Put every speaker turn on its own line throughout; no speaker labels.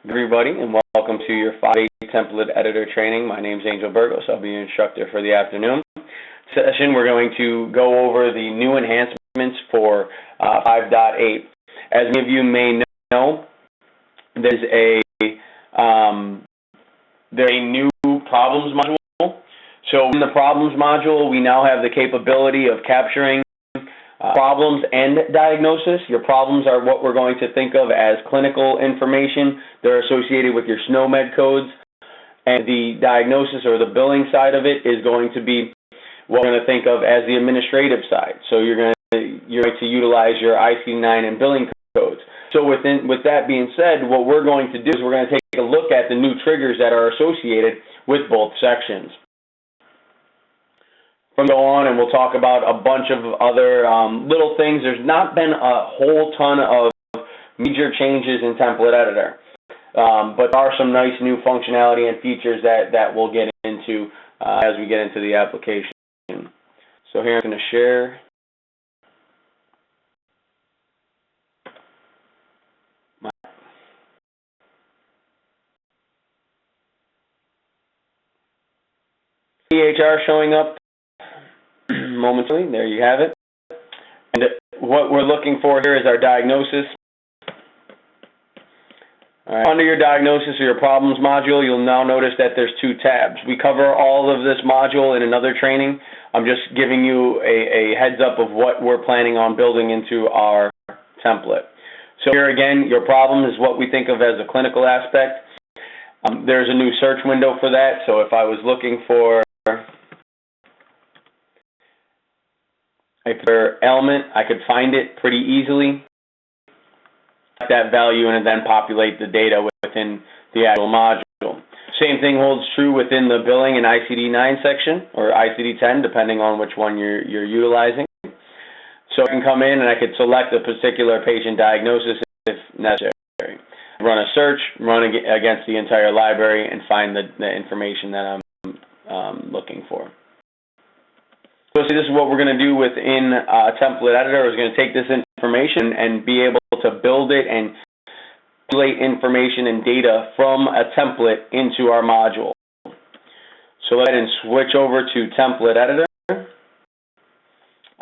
Everybody, and welcome to your 5.8 template editor training. My name is Angel Burgos. I'll be your instructor for the afternoon session. We're going to go over the new enhancements for 5.8. As many of you may know, there's a new problems module. So in the problems module, we now have the capability of capturing problems and diagnosis. Your problems are what we're going to think of as clinical information. They're associated with your SNOMED codes. And the diagnosis or the billing side of it is going to be what we're going to think of as the administrative side. So you're going to utilize your ICD-9 and billing codes. So with that being said, what we're going to do is we're going to take a look at the new triggers that are associated with both sections. From go on, and we'll talk about a bunch of other little things. There's not been a whole ton of major changes in Template Editor, but there are some nice new functionality and features that we'll get into as we get into the application. So here I'm going to share. EHR showing up momentarily. There you have it. And what we're looking for here is our diagnosis. All right. Under your diagnosis or your problems module, you'll now notice that there's two tabs. We cover all of this module in another training. I'm just giving you a heads up of what we're planning on building into our template. So here again, your problem is what we think of as a clinical aspect. There's a new search window for that. So if I was looking for a particular element, I could find it pretty easily, that value, and then populate the data within the actual module. Same thing holds true within the billing and ICD-9 section, or ICD-10, depending on which one you're utilizing. So I can come in and I could select a particular patient diagnosis if necessary. Run a search, run against the entire library, and find the information that I'm looking for. So this is what we're going to do within Template Editor. We're going to take this information and be able to build it and populate information and data from a template into our module. So let's go ahead and switch over to Template Editor. I'm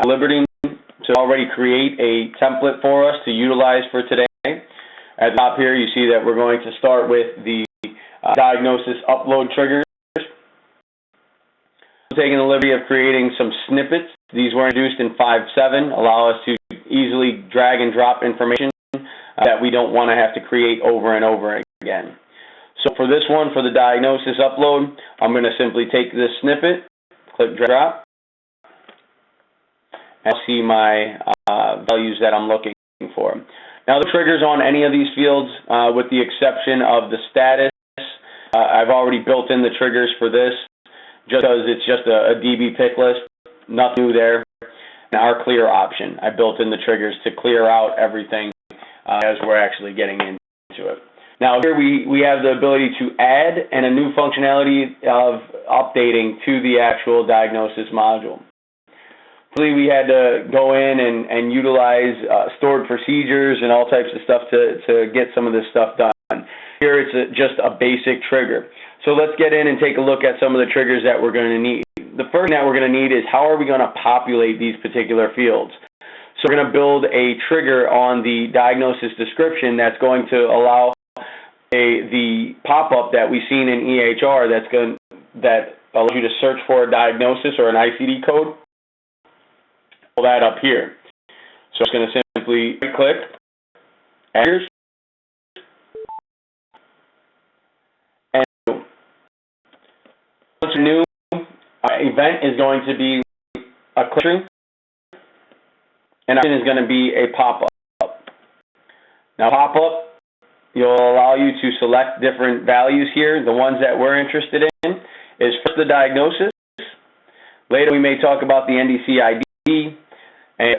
at liberty to already create a template for us to utilize for today. At the top here, you see that we're going to start with the diagnosis upload triggers. Taking the liberty of creating some snippets. These were introduced in 5.7, allow us to easily drag and drop information that we don't want to have to create over and over again. So for this one, for the diagnosis upload, I'm going to simply take this snippet, click drag drop, and I'll see my values that I'm looking for. Now the triggers on any of these fields, with the exception of the status, I've already built in the triggers for this, just because it's just a DB pick list, nothing new there. And our clear option, I built in the triggers to clear out everything as we're actually getting into it. Now here we have the ability to add and a new functionality of updating to the actual diagnosis module. We had to go in and utilize stored procedures and all types of stuff to get some of this stuff done. Here it's just a basic trigger. So let's get in and take a look at some of the triggers that we're going to need. The first thing that we're going to need is how are we going to populate these particular fields. So we're going to build a trigger on the diagnosis description that's going to allow the pop-up that we've seen in EHR that allows you to search for a diagnosis or an ICD code. Pull that up here. So it's going to simply click, add triggers. What's new event is going to be a click string, and option is going to be a pop-up. Now pop-up, you'll allow you to select different values here. The ones that we're interested in is first the diagnosis. Later we may talk about the NDC ID, and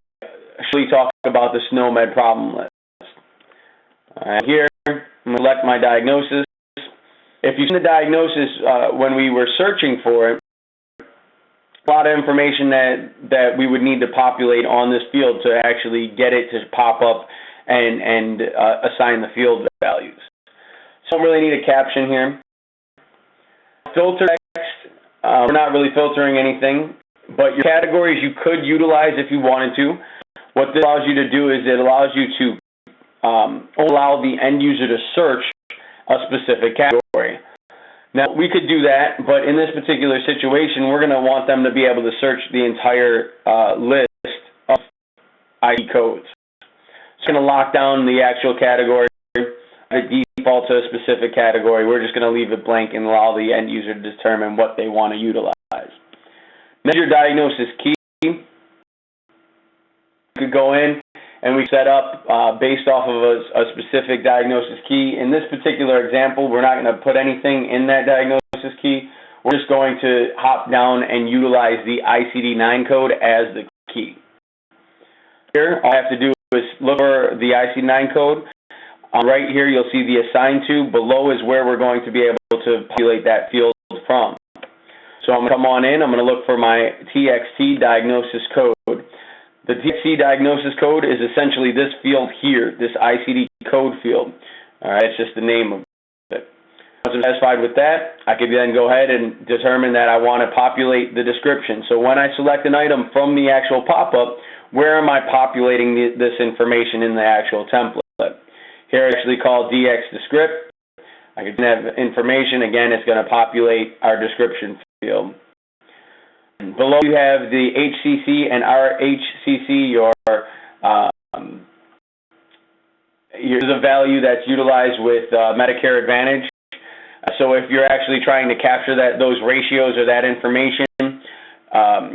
actually talk about the SNOMED problem list. Here, I'm going to select my diagnosis. If you've seen the diagnosis when we were searching for it, a lot of information that we would need to populate on this field to actually get it to pop up and assign the field values. So don't really need a caption here. Filter text, we're not really filtering anything, but your categories you could utilize if you wanted to. What this allows you to do is it allows you to allow the end user to search a specific category. Now, we could do that, but in this particular situation, we're going to want them to be able to search the entire list of ID codes. It's going to lock down the actual category, the default to a specific category. We're just going to leave it blank and allow the end user to determine what they want to utilize. Measure diagnosis key. You could go in and we set up based off of a specific diagnosis key. In this particular example, we're not going to put anything in that diagnosis key. We're just going to hop down and utilize the ICD-9 code as the key. Here, all I have to do is look for the ICD-9 code. Right here, you'll see the assigned to. Below is where we're going to be able to populate that field from. So I'm going to come on in. I'm going to look for my TXT diagnosis code. The TXT diagnosis code is essentially this field here, this ICD code field. All right, it's just the name of it. Once I'm satisfied with that, I can then go ahead and determine that I want to populate the description. So when I select an item from the actual pop-up, where am I populating this information in the actual template? Here it's actually called DX Descript. I can have information. Again, it's going to populate our description field. Below you have the HCC and RHCC, the value that's utilized with Medicare Advantage. So if you're actually trying to capture those ratios or that information,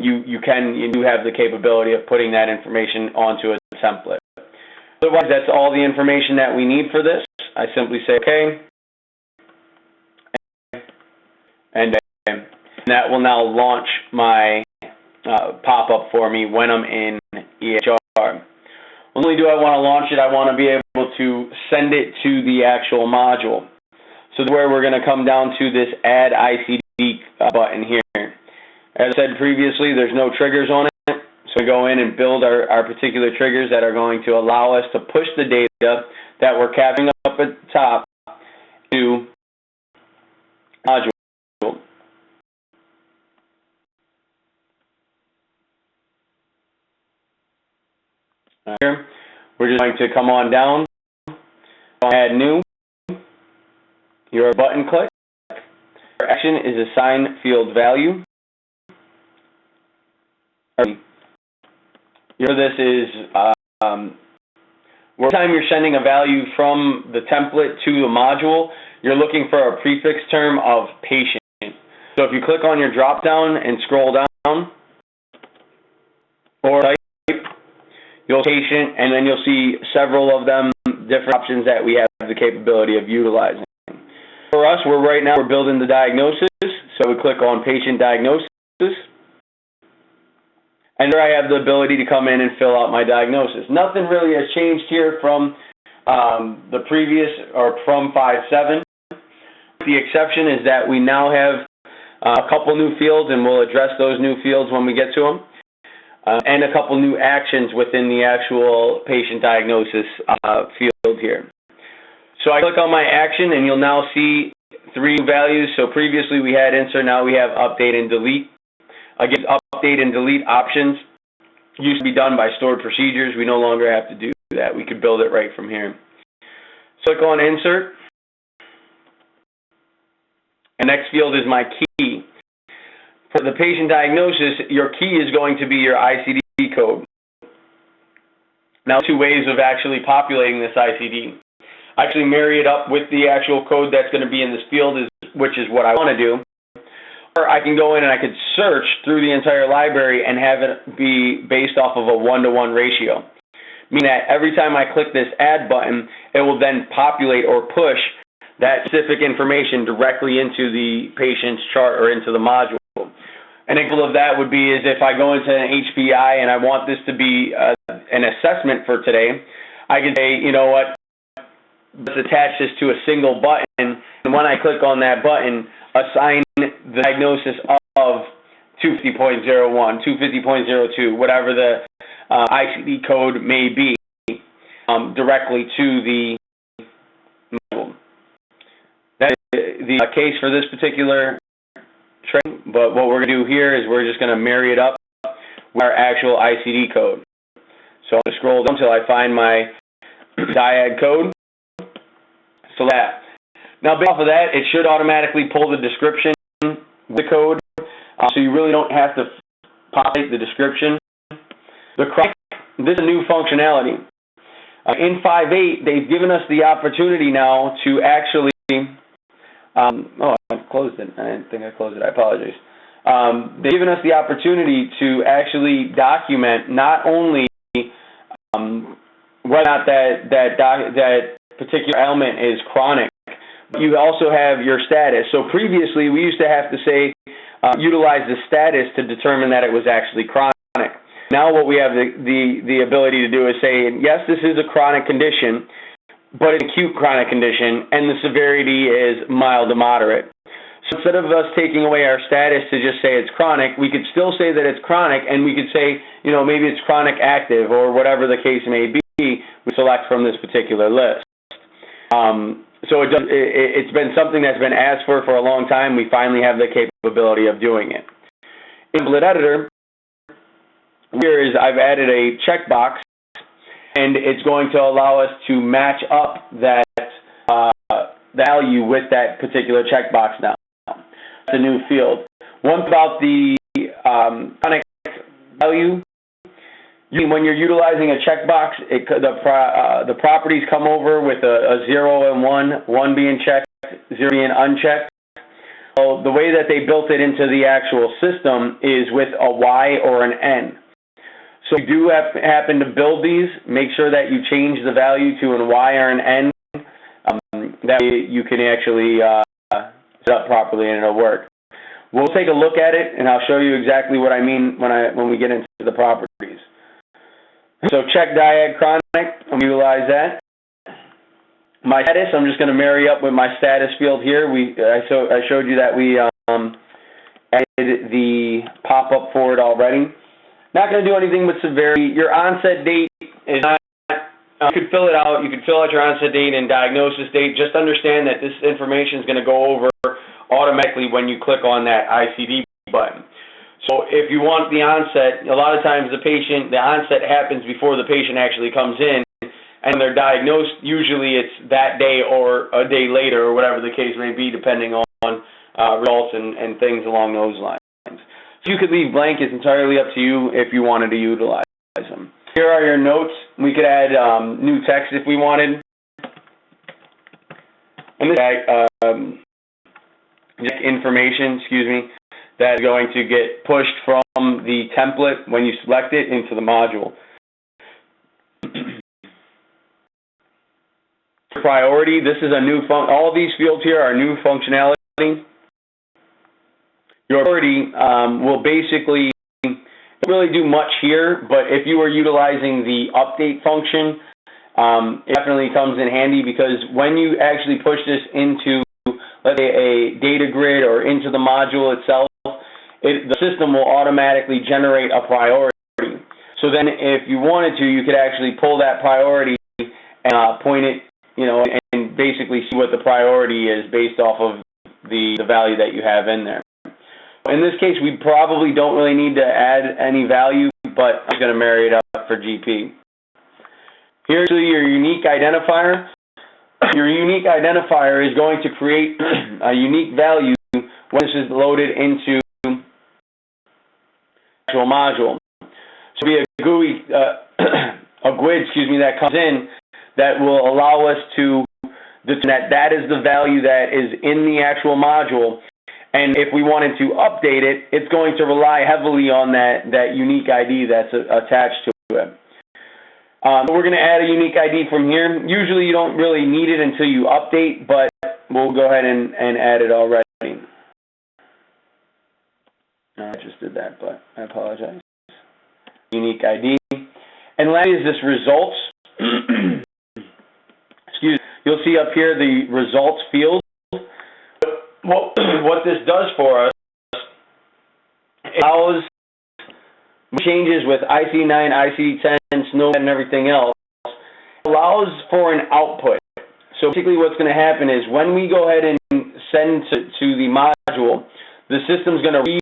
you do have the capability of putting that information onto a template. Otherwise, that's all the information that we need for this. I simply say OK, and that will now launch my pop-up for me when I'm in EHR. Not only do I want to launch it, I want to be able to send it to the actual module. So that's where we're going to come down to this Add ICD button here. As I said previously, there's no triggers on it. So we go in and build our particular triggers that are going to allow us to push the data that we're capturing up at the top to module. Here, we're just going to come on down, add new, your button click. Your action is assign field value. This is every time you're sending a value from the template to the module, you're looking for a prefix term of patient. So if you click on your drop down and scroll down, or type, you'll patient, and then you'll see several of them, different options that we have the capability of utilizing. For us, right now we're building the diagnosis, so we click on patient diagnosis. And there I have the ability to come in and fill out my diagnosis. Nothing really has changed here from the previous, or from 5.7. The exception is that we now have a couple new fields, and we'll address those new fields when we get to them, and a couple new actions within the actual patient diagnosis field here. So I click on my action, and you'll now see 3 values. So previously we had insert, now we have update and delete. Again, update and delete options used to be done by stored procedures. We no longer have to do that. We could build it right from here. Click on insert. The next field is my key. For the patient diagnosis, your key is going to be your ICD code. Now, 2 ways of actually populating this ICD. I actually marry it up with the actual code that's going to be in this field, which is what I want to do. Or I can go in and I could search through the entire library and have it be based off of a 1-to-1 ratio. Meaning that every time I click this add button, it will then populate or push that specific information directly into the patient's chart or into the module. An example of that would be is if I go into an HPI and I want this to be an assessment for today, I can say, you know what, let's attach this to a single button, and when I click on that button, assign the diagnosis of 250.01, 250.02, whatever the ICD code may be, directly to the module. case for this particular trade, but what we're going to do here is we're just going to marry it up with our actual ICD code. So I'm going to scroll down until I find my dyad code. So that. Now, based off of that, it should automatically pull the description with the code, so you really don't have to populate the description. The chronic, this is a new functionality. In 5.8, they've given us the opportunity now to actually, oh, I closed it. I didn't think I closed it. I apologize. They've given us the opportunity to actually document not only whether or not that particular ailment is chronic, but you also have your status. So previously, we used to have to say, utilize the status to determine that it was actually chronic. Now what we have the ability to do is say, yes, this is a chronic condition, but it's an acute chronic condition, and the severity is mild to moderate. So instead of us taking away our status to just say it's chronic, we could still say that it's chronic, and we could say, you know, maybe it's chronic active, or whatever the case may be, we select from this particular list. So it's been something that's been asked for a long time. We finally have the capability of doing it. In Template Editor, here is I've added a checkbox, and it's going to allow us to match up that value with that particular checkbox now. It's a new field. One about the chronic value, when you're utilizing a checkbox, the properties come over with a 0 and 1, 1 being checked, 0 being unchecked. So the way that they built it into the actual system is with a Y or an N. So if you do happen to build these, make sure that you change the value to an Y or an N. That way you can actually set up properly and it'll work. We'll take a look at it, and I'll show you exactly what I mean when we get into the properties. So check dyad chronic, I'll utilize that. My status, I'm just going to marry up with my status field here. I showed you that we added the pop-up for it already. Not going to do anything with severity. Your onset date is not, you could fill it out. You could fill out your onset date and diagnosis date. Just understand that this information is going to go over automatically when you click on that ICD button. So if you want the onset, a lot of times the onset happens before the patient actually comes in, and they're diagnosed. Usually it's that day or a day later, or whatever the case may be, depending on results and things along those lines. So you could leave blank. It's entirely up to you if you wanted to utilize them. Here are your notes. We could add new text if we wanted. And this information, that is going to get pushed from the template when you select it into the module. Priority, this is a new all these fields here are new functionality. Your priority will basically don't really do much here, but if you are utilizing the update function, it definitely comes in handy, because when you actually push this into, let's say, a data grid or into the module itself, the system will automatically generate a priority. So then if you wanted to, you could actually pull that priority and point it, and basically see what the priority is based off of the value that you have in there. In this case, we probably don't really need to add any value, but I'm going to marry it up for GP. Here's your unique identifier. Your unique identifier is going to create a unique value when this is loaded into the actual module. So be a GUI, a GUID, that comes in that will allow us to determine that is the value that is in the actual module. And if we wanted to update it, it's going to rely heavily on that unique ID that's attached to it. We're going to add a unique ID from here. Usually you don't really need it until you update, but we'll go ahead and add it already. I just did that, but I apologize. Unique ID. And lastly is this results. You'll see up here the results field. What this does for us, it allows changes with ICD-9, ICD-10, SNOMED, and everything else. It allows for an output. So basically what's going to happen is when we go ahead and send to the module, the system's going to read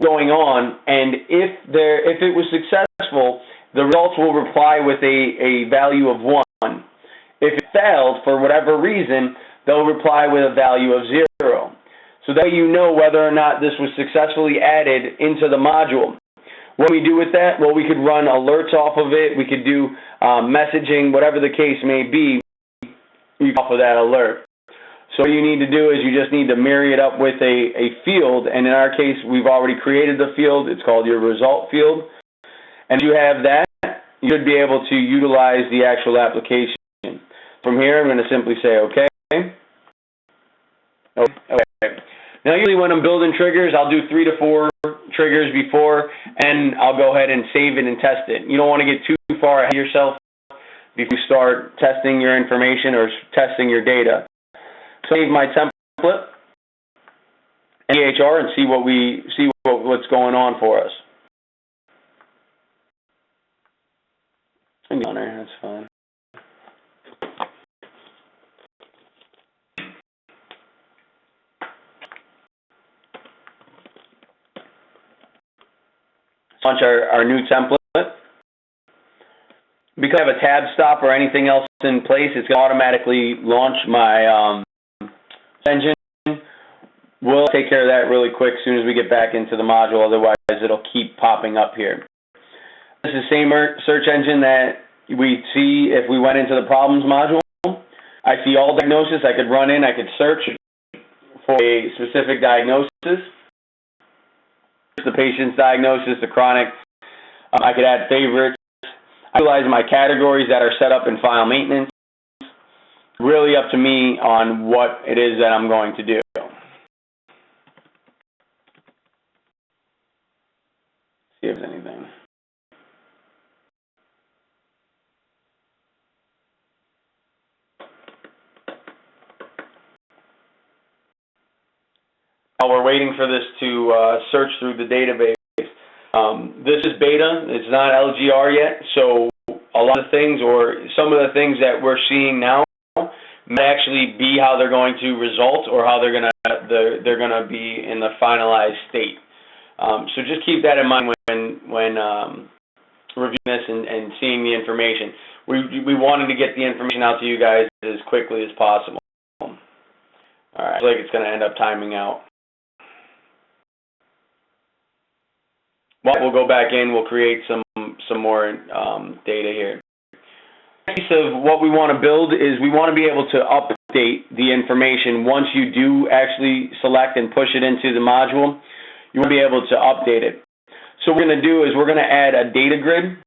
going on, and if it was successful, the results will reply with a value of 1. If it failed for whatever reason, they'll reply with a value of 0. So that way you know whether or not this was successfully added into the module. What do we do with that? Well, we could run alerts off of it. We could do messaging, whatever the case may be, off of that alert. So what you need to do is you just need to marry it up with a field, and in our case, we've already created the field. It's called your result field. And if you have that, you should be able to utilize the actual application. From here, I'm going to simply say OK. Okay. Now, usually when I'm building triggers, I'll do 3 to 4 triggers before, and I'll go ahead and save it and test it. You don't want to get too far ahead of yourself before you start testing your information or testing your data. Save my template in EHR and see what's going on for us. That's fine. Launch our new template. Because I have a tab stop or anything else in place, it's going to automatically launch my engine. We'll take care of that really quick as soon as we get back into the module, otherwise it'll keep popping up here. This is the same search engine that we see if we went into the problems module. I see all diagnosis. I could run in, I could search for a specific diagnosis. The patient's diagnosis, the chronic. I could add favorites. I utilize my categories that are set up in file maintenance. Really up to me on what it is that I'm going to do. See if there's anything. While we're waiting for this to search through the database, this is beta. It's not LGR yet, so a lot of things, or some of the things that we're seeing now, may actually be how they're going to result, or how they're gonna be in the finalized state. So just keep that in mind when reviewing this and seeing the information. We wanted to get the information out to you guys as quickly as possible. All right, looks like it's going to end up timing out. Well, we'll go back in. We'll create some more data here. The piece of what we want to build is we want to be able to update the information once you do actually select and push it into the module. You want to be able to update it. So what we're going to do is we're going to add a data grid.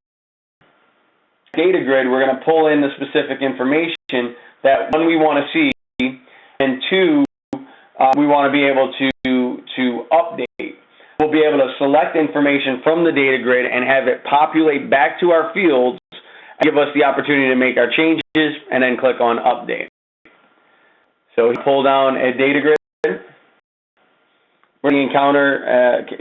We're going to pull in the specific information that, one, we want to see, and two, we want to be able to update. We'll be able to select information from the data grid and have it populate back to our fields and give us the opportunity to make our changes and then click on update. So pull down a data grid. We're in the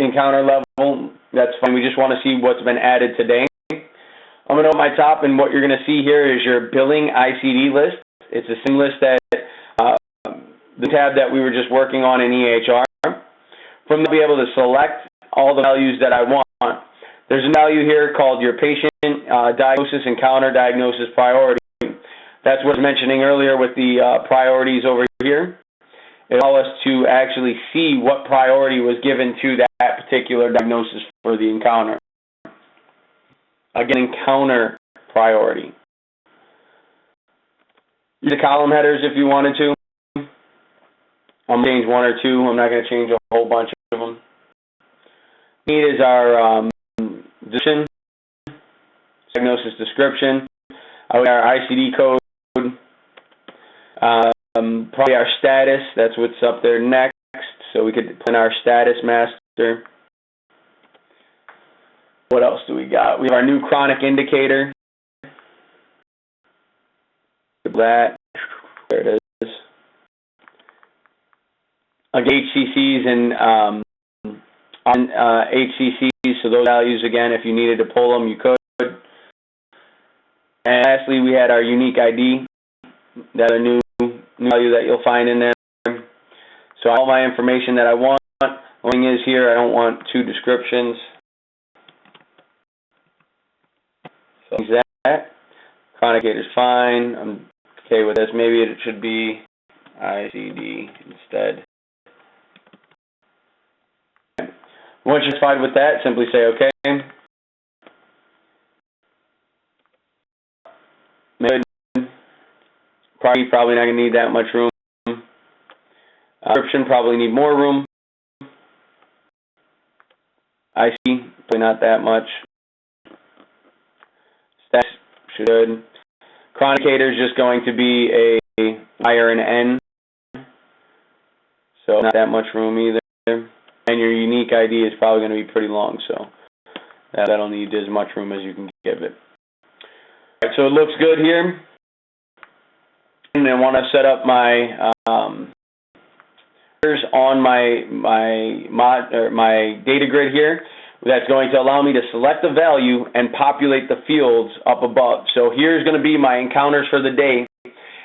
encounter level. That's fine. We just want to see what's been added today. I'm going to go at my top, and what you're going to see here is your billing ICD list. It's the same list that the tab that we were just working on in EHR. From there, I'll be able to select all the values that I want. There's a value here called your patient diagnosis encounter diagnosis priority. That's what I was mentioning earlier with the priorities over here. It allows us to actually see what priority was given to that particular diagnosis for the encounter. Again, encounter priority. Use the column headers if you wanted to. I'm going to change one or two. I'm not going to change a whole bunch of them. Need is our description, diagnosis description, our ICD code, probably our status. That's what's up there next. So we could put in our status master. What else do we got? We have our new chronic indicator. That. There it is. HCCs and HCCs, so those values, again, if you needed to pull them, you could. And lastly, we had our unique ID. That's a new value that you'll find in there. So all my information that I want. Only thing is here, I don't want two descriptions. So that. Chronic gait is fine. I'm okay with this. Maybe it should be ICD instead. Once you're satisfied with that, simply say OK. Probably not going to need that much room. Description probably need more room. IC, probably not that much. Stats should be good. Chronic indicator is just going to be a I or an N. So not that much room either. And your unique ID is probably going to be pretty long, so that'll need as much room as you can give it. All right, so it looks good here. And I want to set up my on my data grid here. That's going to allow me to select a value and populate the fields up above. So here's going to be my encounters for the day.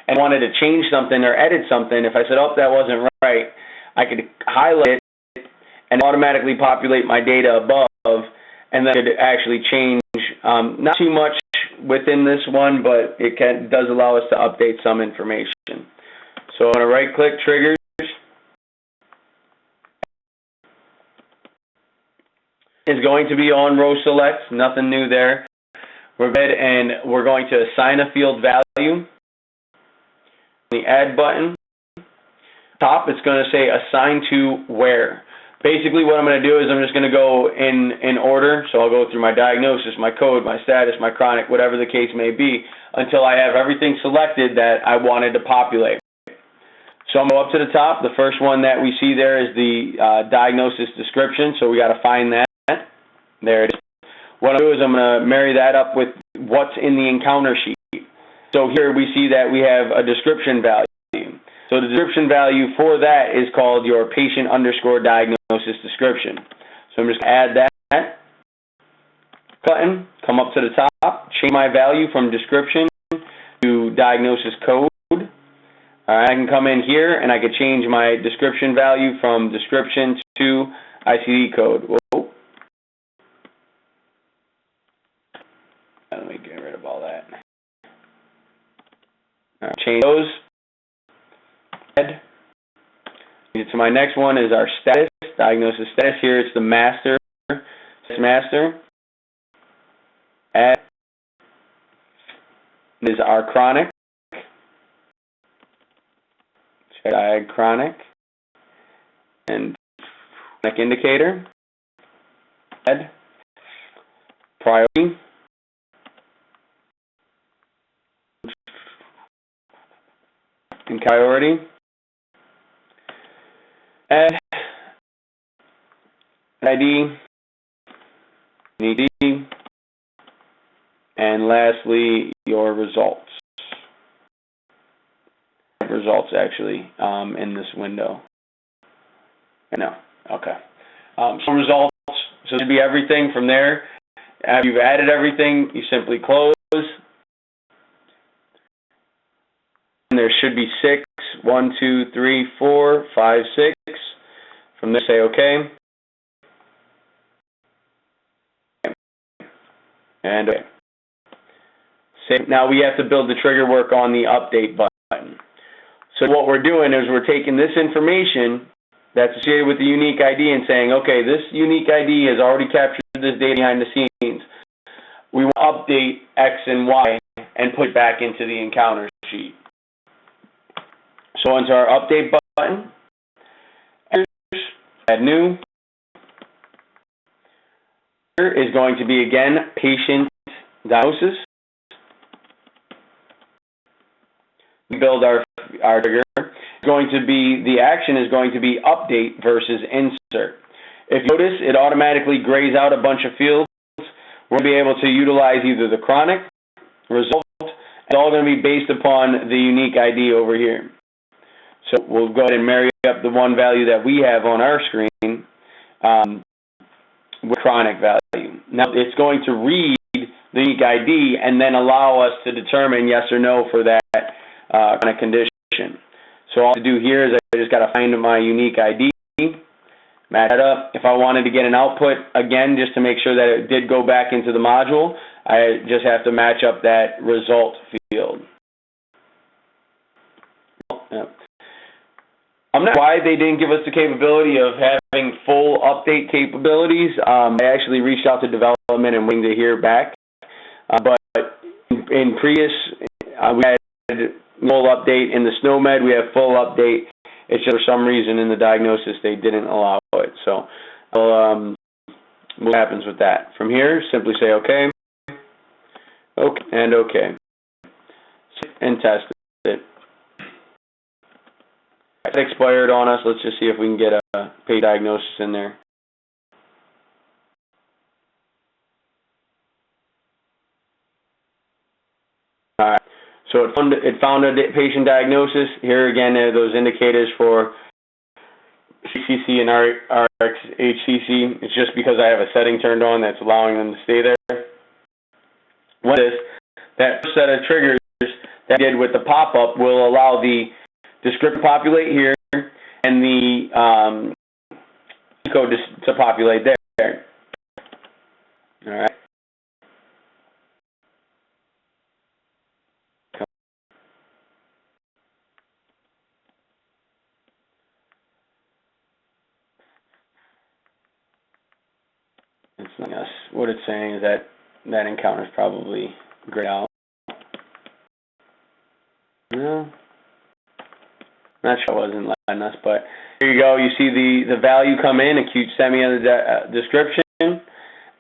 And wanted to change something or edit something. If I said, oh, that wasn't right, I could highlight it and automatically populate my data above, and then I could actually change not too much within this one, but it does allow us to update some information. So I'm going to right-click triggers. Is going to be on row select, nothing new there. We're good, and we're going to assign a field value. The add button. Top, it's going to say assign to where. Basically what I'm going to do is I'm just going to go in order. So I'll go through my diagnosis, my code, my status, my chronic, whatever the case may be, until I have everything selected that I wanted to populate. So I'm going to go up to the top. The first one that we see there is the diagnosis description. So we got to find that. There it is. What I'll do is I'm going to marry that up with what's in the encounter sheet. So here we see that we have a description value. So the description value for that is called your patient underscore diagnosis description. So I'm just going to add that button, come up to the top, change my value from description to diagnosis code. I can come in here and I can change my description value from description to ICD code. Whoa. Let me get rid of all that. All right, change those. Add. So my next one is our status, diagnosis status. Here it's the master. Add is our chronic. Add chronic. And chronic indicator. Add. Priority. And priority. Add ID, ID, and lastly, your results. Results actually in this window. No, okay. So results. So it should be everything from there. After you've added everything, you simply close. And there should be 6. 1, 2, 3, 4, 5, 6. From there, say OK. And OK. Save. Now we have to build the trigger work on the update button. So what we're doing is we're taking this information that's associated with the unique ID and saying, okay, this unique ID has already captured this data behind the scenes. We want to update X and Y and put it back into the encounter sheet. So onto our update button, add new. Here is going to be again patient diagnosis. We build our trigger. Going to be the action is going to be update versus insert. If you notice, it automatically grays out a bunch of fields. We'll be able to utilize either the chronic, result. It's all going to be based upon the unique ID over here. So we'll go ahead and marry up the one value that we have on our screen with chronic value. Now it's going to read the unique ID and then allow us to determine yes or no for that chronic condition. So all I have to do here is I just got to find my unique ID, match that up. If I wanted to get an output, again, just to make sure that it did go back into the module, I just have to match up that result field. I'm not sure why they didn't give us the capability of having full update capabilities. I actually reached out to development and waiting to hear back. But in Prius, we had full update. In the SNOMED, we have full update. It's just for some reason in the diagnosis they didn't allow it. So what happens with that? From here, simply say OK, OK, and OK, and test it. It expired on us. Let's just see if we can get a paid diagnosis in there. All right. So it found a patient diagnosis. Here again, those indicators for HCC and RxHCC. It's just because I have a setting turned on that's allowing them to stay there. What is that first set of triggers that I did with the pop-up will allow the descriptor to populate here and the code to populate there. All right. It's not us. What it's saying is that that encounter is probably grayed out. No. Not sure it wasn't letting us, but here you go. You see the value come in, acute SEMI on the description,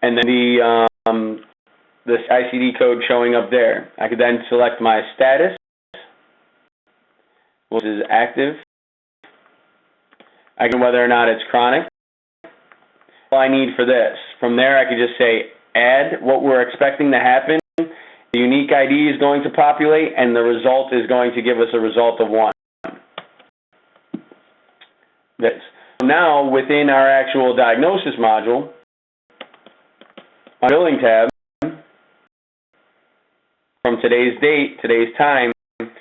and then the ICD code showing up there. I could then select my status, which is active. I can whether or not it's chronic. All I need for this. From there, I could just say add what we're expecting to happen. The unique ID is going to populate, and the result is going to give us a result of 1. This. Now, within our actual diagnosis module, on billing tab, from today's date, today's time, the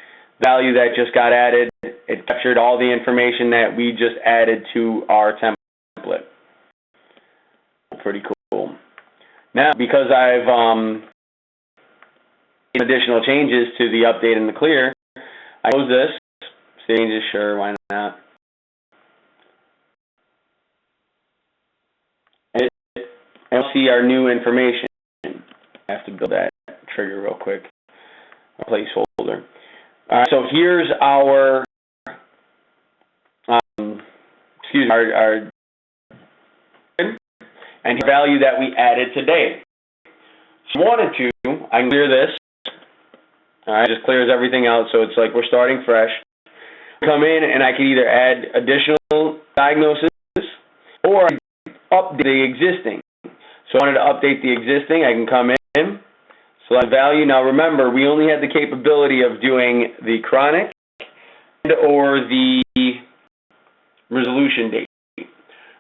value that just got added, it captured all the information that we just added to our template. Pretty cool. Now, because I've made additional changes to the update and the clear, I close this. Changes, sure, why not? And we'll see our new information. I have to build that trigger real quick. A placeholder. All right, so here's our, our and the value that we added today. If you wanted to, I can clear this. All right, just clears everything out, so it's like we're starting fresh. Come in and I can either add additional diagnosis or update the existing. So I wanted to update the existing, I can come in, select value. Now remember, we only had the capability of doing the chronic or the resolution date.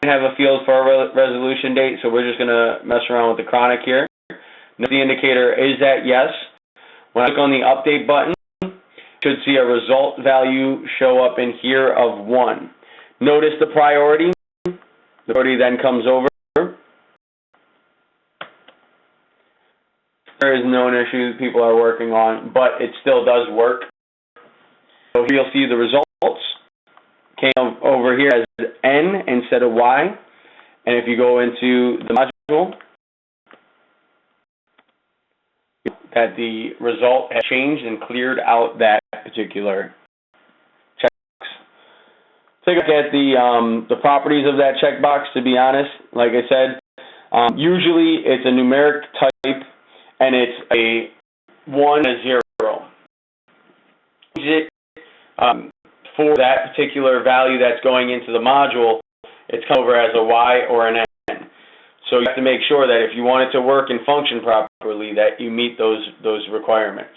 We have a field for a resolution date, so we're just going to mess around with the chronic here. Now the indicator is at yes. When I click on the update button, you should see a result value show up in here of 1. Notice the priority. The priority then comes over. There is known issues people are working on, but it still does work. So here you'll see the results came over here as N instead of Y. And if you go into the module, that the result has changed and cleared out that particular checkbox. Take a look at the properties of that checkbox. To be honest, like I said, usually it's a numeric type and it's a 1 and a 0. For that particular value that's going into the module, it's come over as a Y or an N. So you have to make sure that if you want it to work and function properly, that you meet those requirements.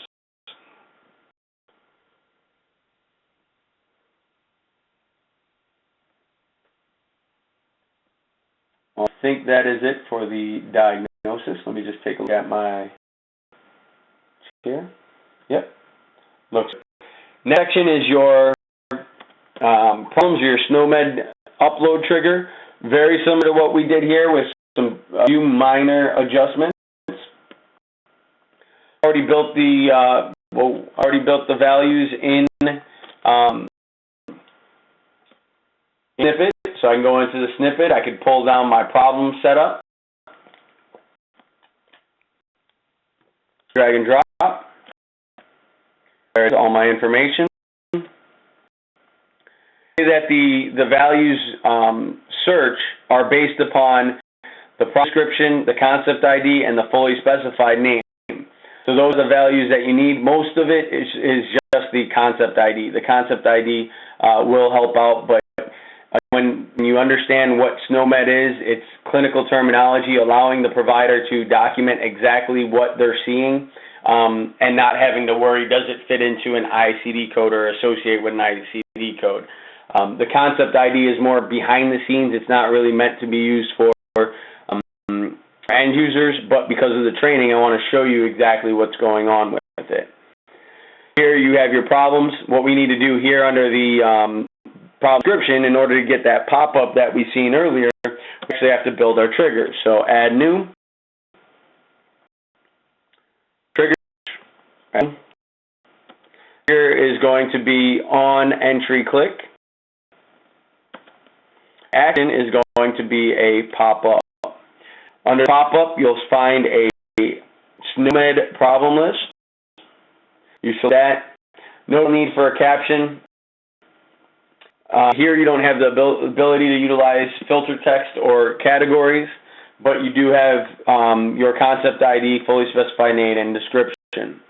I think that is it for the diagnosis. Let me just take a look at my here. Yep. Looks. Next section is your problems, your SNOMED upload trigger. Very similar to what we did here with a few minor adjustments. Already built the values in snippet, so I can go into the snippet. I could pull down my problem setup, drag and drop. There's all my information. That the values search are based upon the description, the concept ID, and the fully specified name. So those are the values that you need. Most of it is just the concept ID. The concept ID will help out, but when you understand what SNOMED is, it's clinical terminology allowing the provider to document exactly what they're seeing and not having to worry, does it fit into an ICD code or associate with an ICD code. The concept ID is more behind the scenes. It's not really meant to be used for end users, but because of the training, I want to show you exactly what's going on with it. Here you have your problems. What we need to do here under the problem description, in order to get that pop-up that we seen earlier, we actually have to build our triggers. So add new. Trigger. Here is going to be on entry click. Action is going to be a pop-up. Under pop-up, you'll find a SNOMED problem list. You select that. No need for a caption. Here you don't have the ability to utilize filter text or categories, but you do have your concept ID, fully specified name, and description.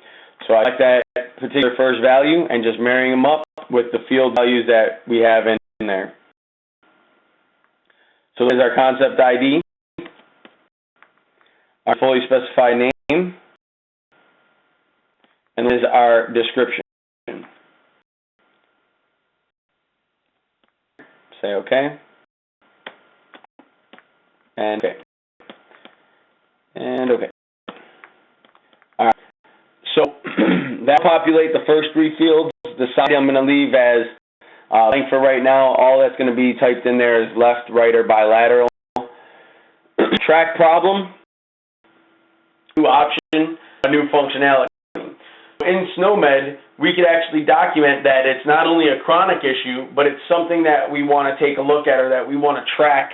So I like that particular first value and just marrying them up with the field values that we have in there. So there's our concept ID, our fully specified name, and this is our description. Say OK. And OK. And OK. All right. So that'll populate the first three fields. The side I'm going to leave as blank for right now. All that's going to be typed in there is left, right, or bilateral. Track problem. New option, a new functionality. In SNOMED, we could actually document that it's not only a chronic issue, but it's something that we want to take a look at or that we want to track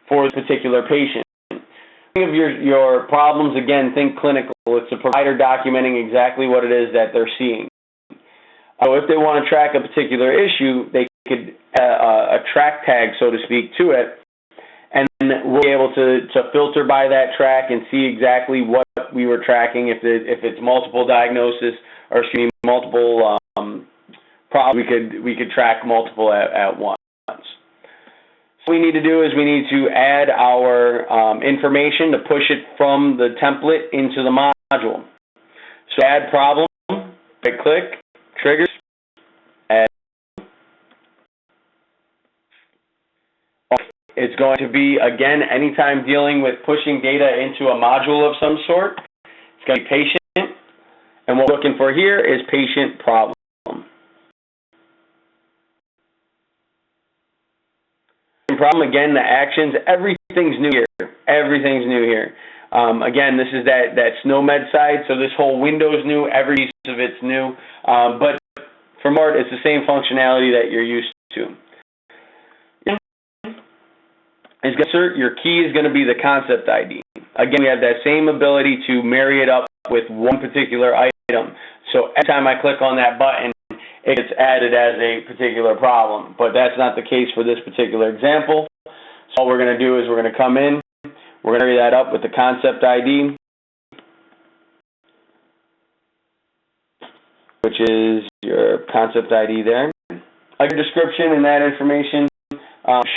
for the particular patient. Think of your problems, again, think clinical. It's the provider documenting exactly what it is that they're seeing. So if they want to track a particular issue, they could a track tag, so to speak, to it, and we'll be able to filter by that track and see exactly what we were tracking. If it's multiple diagnosis or multiple problems, we could track multiple at once. What we need to do is we need to add our information to push it from the template into the module. So add problem, right click, triggers, add. It's going to be, again, anytime dealing with pushing data into a module of some sort, it's going to be patient, and what we're looking for here is patient problem. Problem, again, the actions, everything's new here. Everything's new here. Again, this is that SNOMED side, so this whole window's new, every piece of it's new, but for more, it's the same functionality that you're used to. Insert, your key is going to be the concept ID. Again, we have that same ability to marry it up with one particular item. So every time I click on that button, it gets added as a particular problem. But that's not the case for this particular example. So all we're going to do is we're going to come in, we're going to marry that up with the concept ID, which is your concept ID there. A description and that information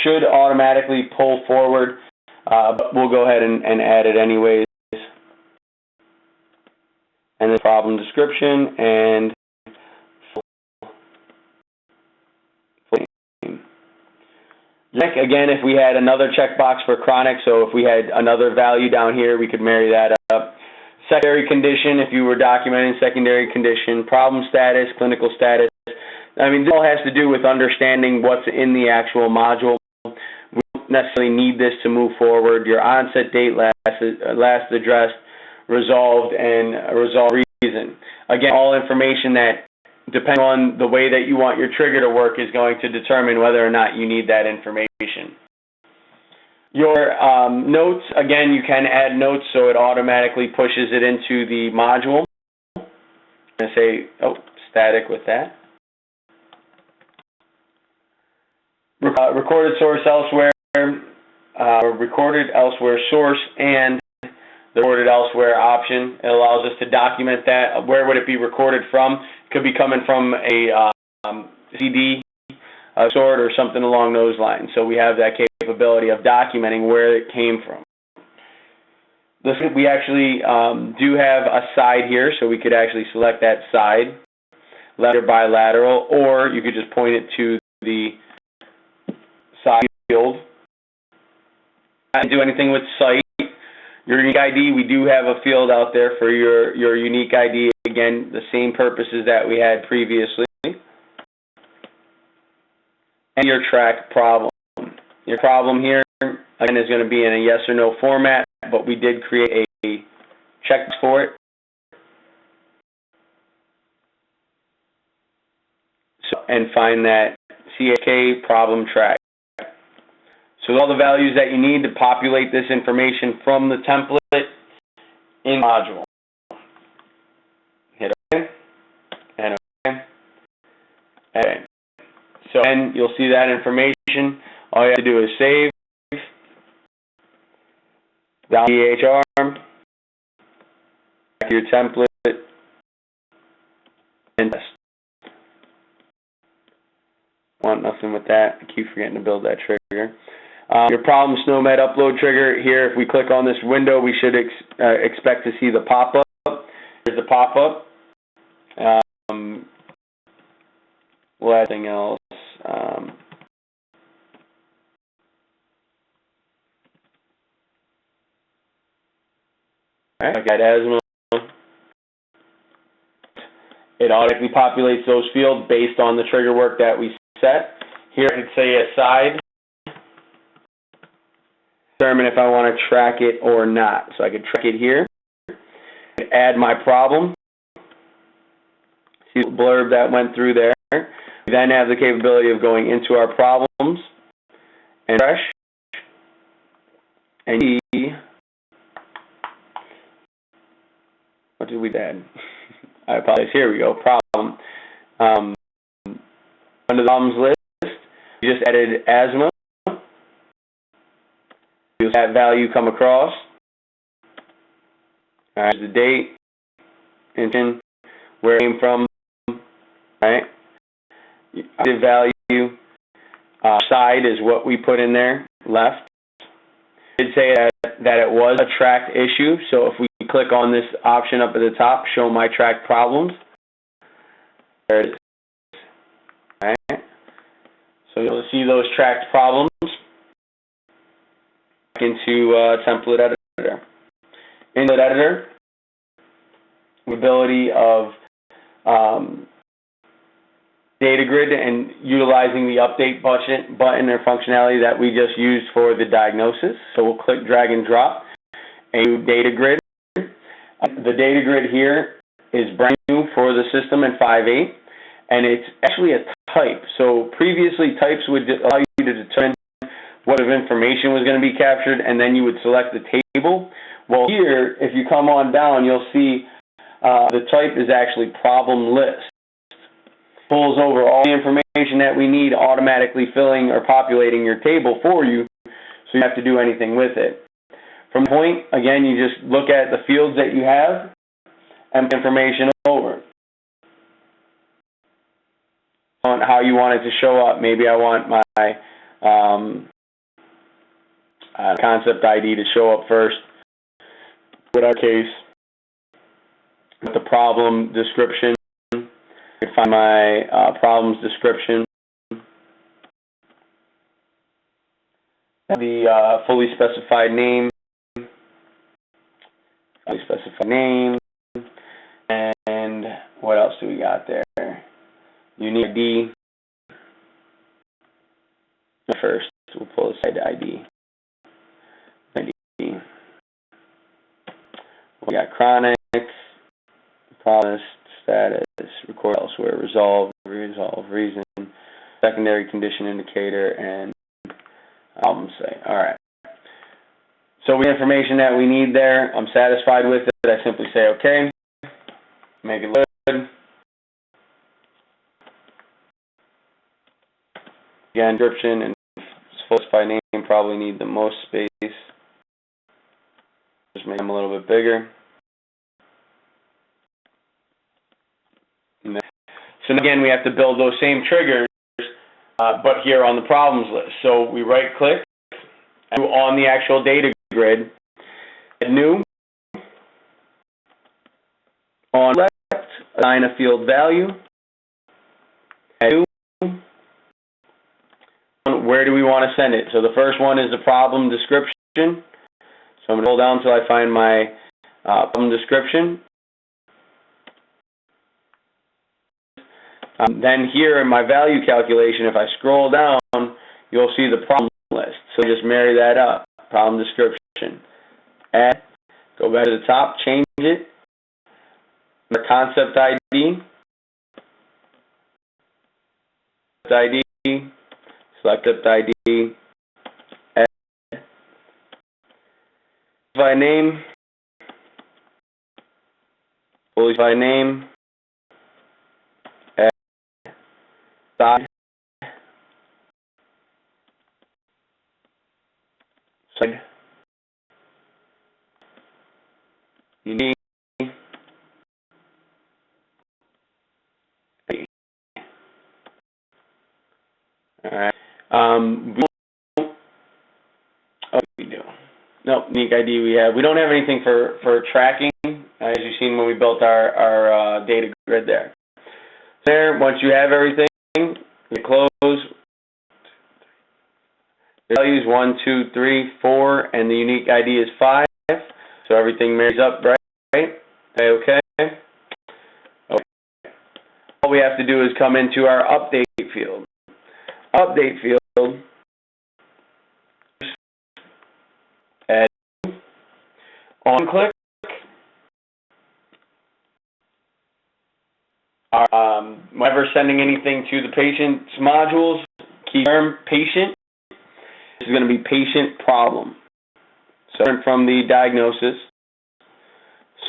should automatically pull forward, but we'll go ahead and add it anyways. And the problem description and again, if we had another checkbox for chronic, so if we had another value down here, we could marry that up. Secondary condition, if you were documenting secondary condition, problem status, clinical status. I mean, this all has to do with understanding what's in the actual module. We don't necessarily need this to move forward. Your onset date, last addressed, resolved, and resolved reason. Again, all information that, depending on the way that you want your trigger to work, is going to determine whether or not you need that information. Your notes, again, you can add notes so it automatically pushes it into the module. I'm going to say, static with that. Recorded source elsewhere, recorded elsewhere source, and the recorded elsewhere option. It allows us to document that. Where would it be recorded from? It could be coming from a CD sort or something along those lines. So we have that capability of documenting where it came from. We actually do have a side here, so we could actually select that side, letter bilateral, or you could just point it to the side field. Not do anything with site. Your unique ID, we do have a field out there for your unique ID. Again, the same purposes that we had previously. And your track problem. Your problem here, again, is going to be in a yes or no format, but we did create a check for it. So, and find that CHK problem track. So all the values that you need to populate this information from the template in the module. Hit OK, and OK, and so and you'll see that information. All you have to do is save, EHR, back to your template, and test. Want nothing with that. I keep forgetting to build that trigger. Your problem SNOMED upload trigger here, if we click on this window, we should expect to see the pop-up. Here's the pop-up. We'll add anything else. I got asthma. It automatically populates those fields based on the trigger work that we set. Here I could say aside. Determine if I want to track it or not. So I could track it here. Add my problem. See the blurb that went through there. We then have the capability of going into our problems and fresh and see. What did we add? I apologize. Here we go. Problem. Under the problems list, we just added asthma. You'll have that value come across. All right, the date, and where it came from. All right. The value side is what we put in there. Left. It did say that it was a tracked issue. So if we click on this option up at the top, show my tracked problems. There it is. All right. So you'll see those tracked problems into template editor. In the editor, the ability of data grid and utilizing the update button or functionality that we just used for the diagnosis. So we'll click drag and drop a new data grid. The data grid here is brand new for the system in 5.8, and it's actually a type. So previously types would allow you to determine what of information was going to be captured, and then you would select the table. Well, here, if you come on down, you'll see the type is actually problem list. Pulls over all the information that we need, automatically filling or populating your table for you, so you don't have to do anything with it. From the point, again, you just look at the fields that you have and put information over. On how you want it to show up. Maybe I want my concept ID to show up first. In our case, with the problem description, I can find my problems description. The fully specified name, and what else do we got there? unique ID. First, we'll pull the site ID. We got chronic, promise, status, record elsewhere, resolve, reason, secondary condition indicator, and problem say. All right. So with the information that we need there, I'm satisfied with it. I simply say OK, make it good. Again, description and specify name probably need the most space. Just make them a little bit bigger. So again, we have to build those same triggers, but here on the problems list. So we right-click on the actual data grid, add new, on left, assign a field value, add new. Where do we want to send it? So the first one is the problem description. So I'm going to hold down until I find my problem description. Then here in my value calculation, if I scroll down, you'll see the problem list. So just marry that up. Problem description. Add. Go back to the top. Change it. The concept ID. Select ID. Add. By name. Fully by name. Side. Unique. Alright. We do. Nope, unique ID we don't have anything for tracking, as you've seen when we built our data grid there. There, once you have everything, you close. The values 1, 2, 3, 4, and the unique ID is 5. So everything marries up, right? Okay. All we have to do is come into our update field. Update field. Add. On click. Whenever sending anything to the patient's modules, key term patient. This is going to be patient problem. So from the diagnosis,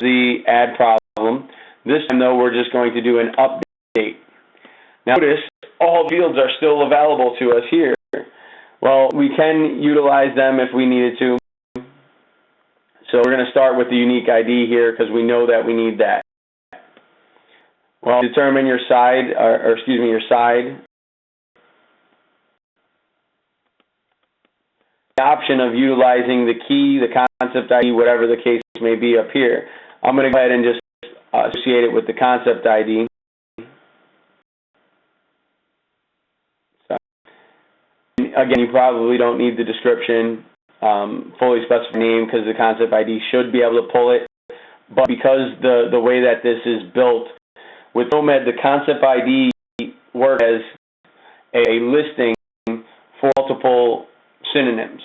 the add problem. This time though, we're just going to do an update. Now notice all fields are still available to us here. Well, we can utilize them if we needed to. So we're going to start with the unique ID here because we know that we need that. Well, determine your side, your side. The option of utilizing the key, the concept ID, whatever the case may be up here. I'm going to go ahead and just associate it with the concept ID. So, again, you probably don't need the description, fully specified name, because the concept ID should be able to pull it. But because the way that this is built, with ProMed, the concept ID works as a listing for multiple synonyms.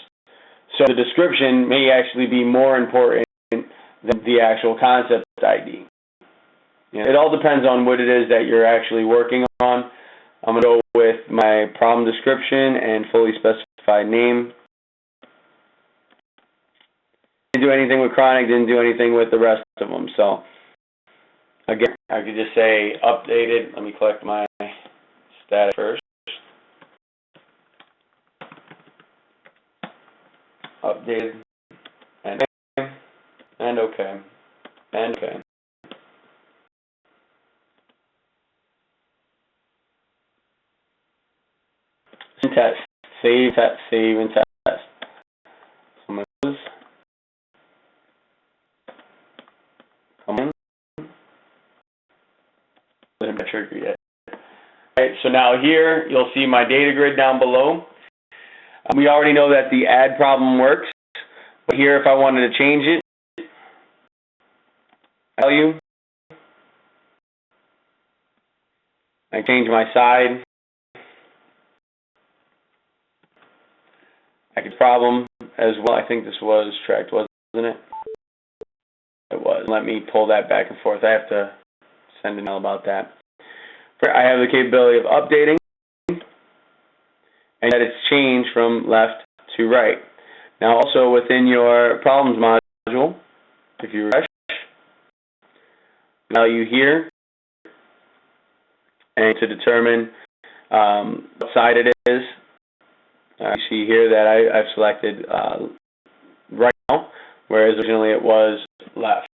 So the description may actually be more important than the actual concept ID. It all depends on what it is that you're actually working on. I'm going to go with my problem description and fully specified name. Didn't do anything with chronic, didn't do anything with the rest of them. So again, I could just say updated. Let me collect my status first. Updated and OK. And OK. Test. Save and test. So I'm going to come in. Didn't trigger yet. Alright, so now here you'll see my data grid down below. We already know that the add problem works, but here if I wanted to change it, value, I change my side. I could problem as well. I think this was tracked, wasn't it? It was. Let me pull that back and forth. I have to send an email about that. I have the capability of updating and that it's changed from left to right. Now also within your problems module, if you refresh, value here, and to determine what side it is, you see here that I've selected right now, whereas originally it was left.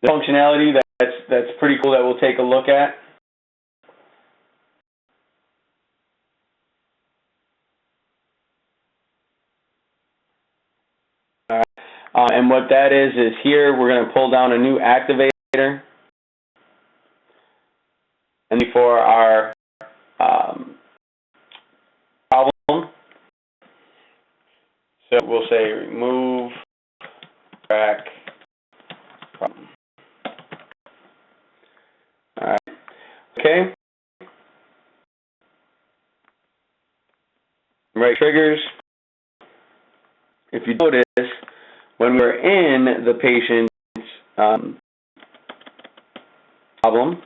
The functionality that's pretty cool that we'll take a look at. And what that is here we're going to pull down a new activator, and for our problem, so we'll say remove track problem. All right. Okay. Right triggers. If you notice, when we're in the patient's problem,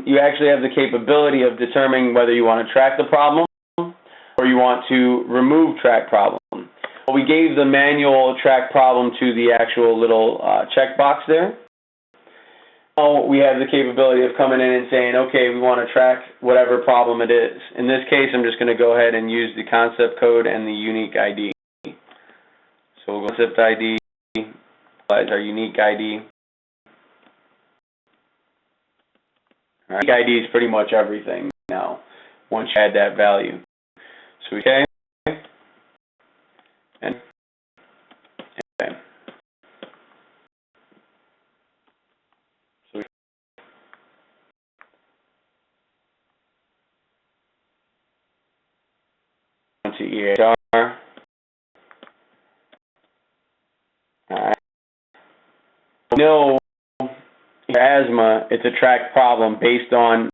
you actually have the capability of determining whether you want to track the problem or you want to remove track problem. We gave the manual track problem to the actual little checkbox there. Now we have the capability of coming in and saying, okay, we want to track whatever problem it is. In this case, I'm just going to go ahead and use the concept code and the unique ID. So we'll go concept ID, utilize our unique ID. Unique ID is pretty much everything now, once you add that value. So okay, and okay. So once to EHR. Alright. No. Asthma, it's a tracked problem based on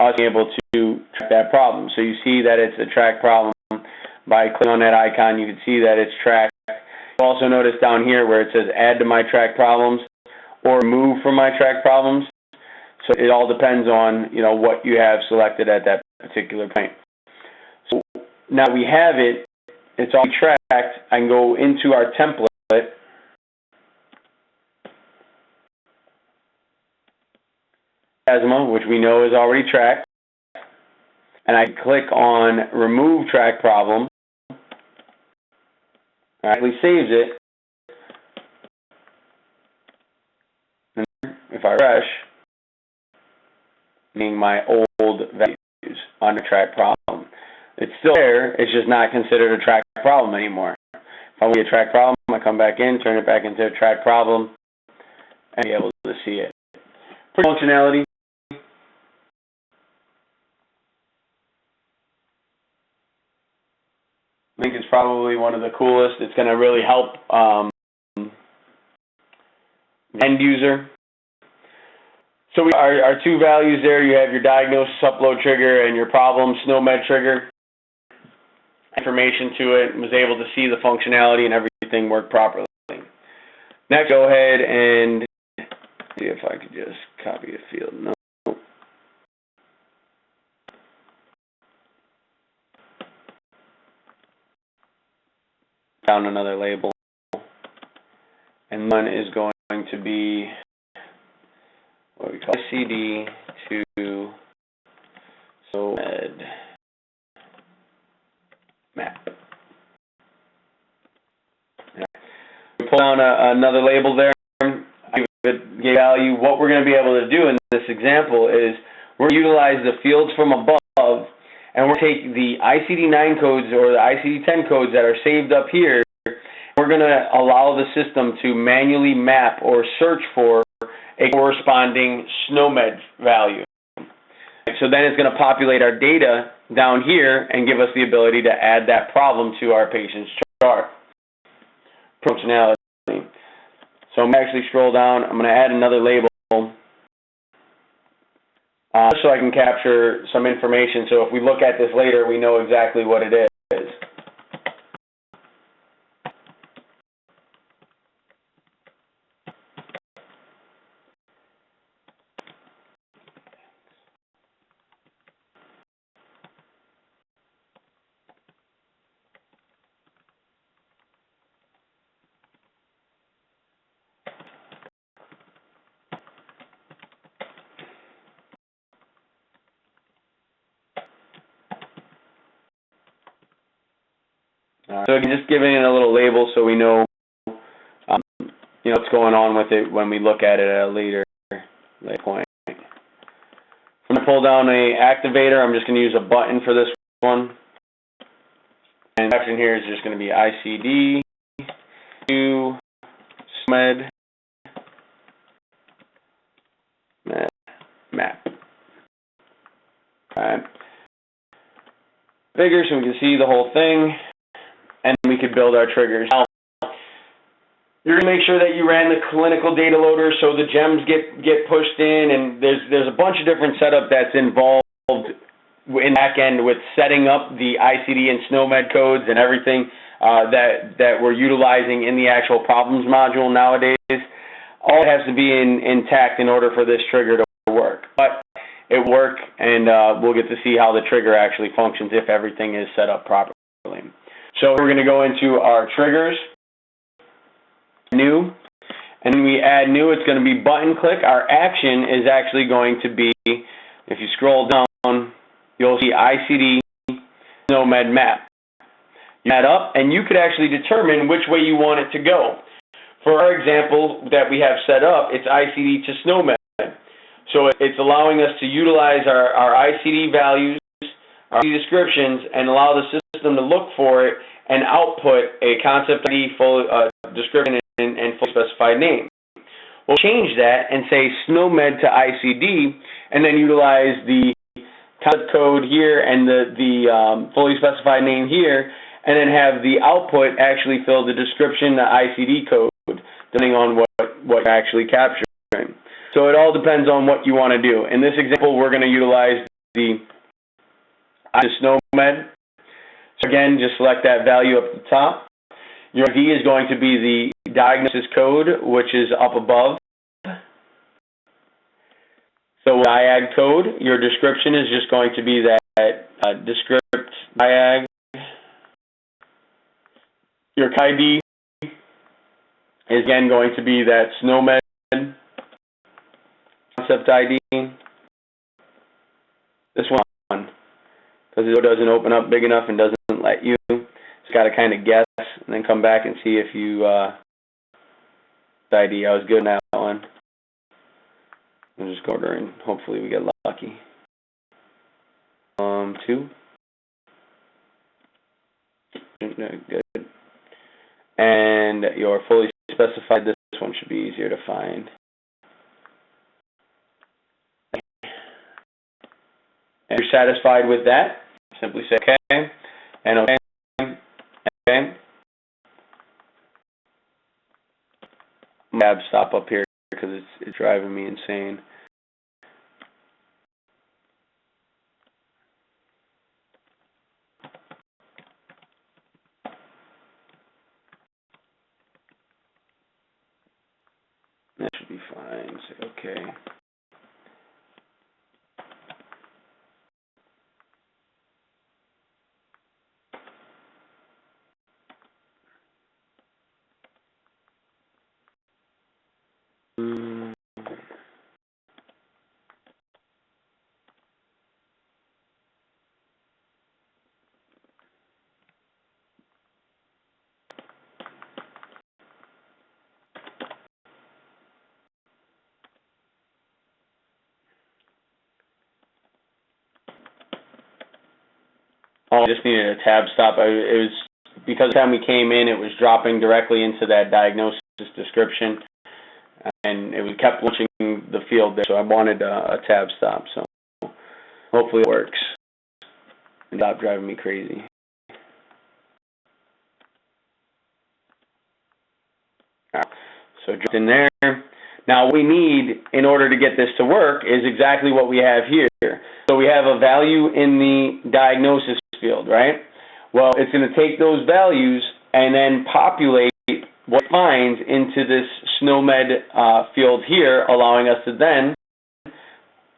us being able to track that problem. So you see that it's a tracked problem by clicking on that icon. You can see that it's tracked. You also notice down here where it says add to my tracked problems or remove from my tracked problems. So it all depends on what you have selected at that particular point. So now we have it. It's all tracked. I can go into our template. Asthma, which we know is already tracked, and I click on remove track problem. It saves it. And if I refresh, meaning my old values on the track problem, it's still there. It's just not considered a track problem anymore. If I want to be a track problem, I come back in, turn it back into a track problem, and be able to see it. Pretty functionality. I think it's probably one of the coolest. It's going to really help end user. So our two values there, you have your diagnosis upload trigger and your problem SNOMED trigger. Information to it, and was able to see the functionality and everything work properly. Next, go ahead and see if I could just copy a field. No. Found another label, and one is going to be what we call CD to SNOMED map. We pull down another label there. Give value. What we're going to be able to do in this example is we're going to utilize the fields from above. And we'll take the ICD-9 codes or the ICD-10 codes that are saved up here. We're going to allow the system to manually map or search for a corresponding SNOMED value. So then it's going to populate our data down here and give us the ability to add that problem to our patient's chart. functionality. So I'm going to actually scroll down. I'm going to add another label so I can capture some information. So if we look at this later, we know exactly what it is. So again, just giving it a little label so we know, what's going on with it when we look at it at a later point. I'm going to pull down a activator. I'm just going to use a button for this one. And the option here is just going to be ICD to SNOMED map. Alright. Bigger so we can see the whole thing, and we could build our triggers. Now, you're going to make sure that you ran the clinical data loader so the gems get pushed in, and there's a bunch of different setup that's involved in back end with setting up the ICD and SNOMED codes and everything that we're utilizing in the actual problems module nowadays. All it has to be intact in order for this trigger to work. But it will work, and we'll get to see how the trigger actually functions if everything is set up properly. So we're going to go into our triggers, new, and when we add new, it's going to be button click. Our action is actually going to be, if you scroll down, you'll see ICD SNOMED map. You add up, and you could actually determine which way you want it to go. For our example that we have set up, it's ICD to SNOMED. So it's allowing us to utilize our ICD values, our descriptions, and allow the system to look for it and output a concept ID, full description, and fully specified name. We'll change that and say SNOMED to ICD, and then utilize the concept code here and the fully specified name here, and then have the output actually fill the description, the ICD code, depending on what you're actually capturing. So it all depends on what you want to do. In this example, we're going to utilize the SNOMED. So again, just select that value up at the top. Your ID is going to be the diagnosis code, which is up above. So diag code, your description is just going to be that descript diag. Your ID is again going to be that SNOMED concept ID. This one, because it doesn't open up big enough and doesn't let you, it's got to kind of guess and then come back and see if you ID. I was good on that one. I'll just go order and hopefully we get lucky. 2. Good. And your fully specified, this one should be easier to find. And if you're satisfied with that, simply say OK, and OK, OK. Tab stop up here because it's driving me insane. That should be fine. Say OK. I just needed a tab stop. It was because the time we came in, it was dropping directly into that diagnosis description, and it kept launching the field there. So I wanted a tab stop. So hopefully it works and stop driving me crazy. So drop in there. Now what we need in order to get this to work is exactly what we have here. So we have a value in the diagnosis field, right? Well, it's going to take those values and then populate what it finds into this SNOMED field here, allowing us to then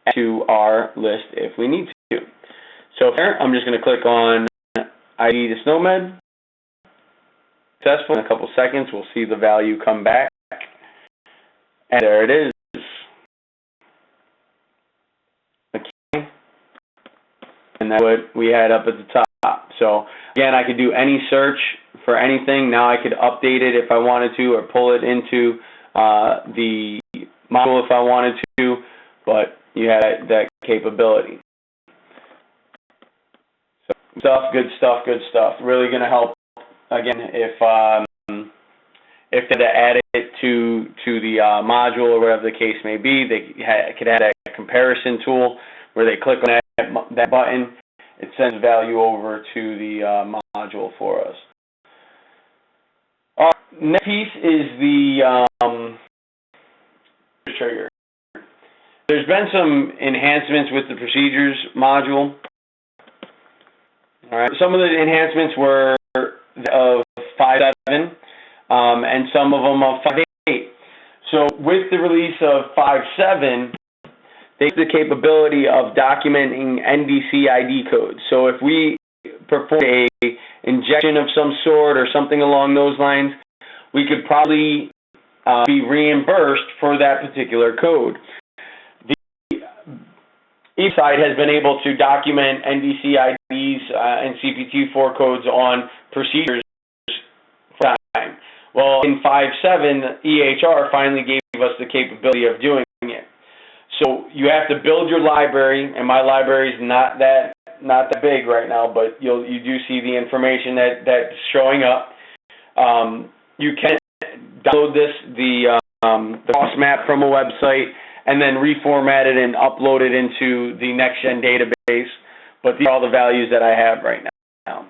add to our list if we need to. So here, I'm just going to click on ID to SNOMED. Successful. In a couple seconds, we'll see the value come back. And there it is. Okay. And that's what we had up at the top. So again, I could do any search for anything. Now I could update it if I wanted to, or pull it into the module if I wanted to, but you have that capability. So good stuff. Really going to help, again, if they add it to the module or whatever the case may be. They could add a comparison tool where they click on that button. It sends value over to the module for us. Next piece is the trigger. There's been some enhancements with the procedures module. All right. Some of the enhancements were of 5.7, and some of them of 5.8. So with the release of 5.7, they have the capability of documenting NDC ID codes. So if we perform a injection of some sort or something along those lines, we could probably be reimbursed for that particular code. Each side has been able to document NDC IDs and CPT4 codes on procedures for time. Well, in 5.7, EHR finally gave us the capability of doing it. So you have to build your library, and my library is not that big right now, but you do see the information that's showing up. You can download the cost map from a website and then reformat it and upload it into the NextGen database. But these are all the values that I have right now.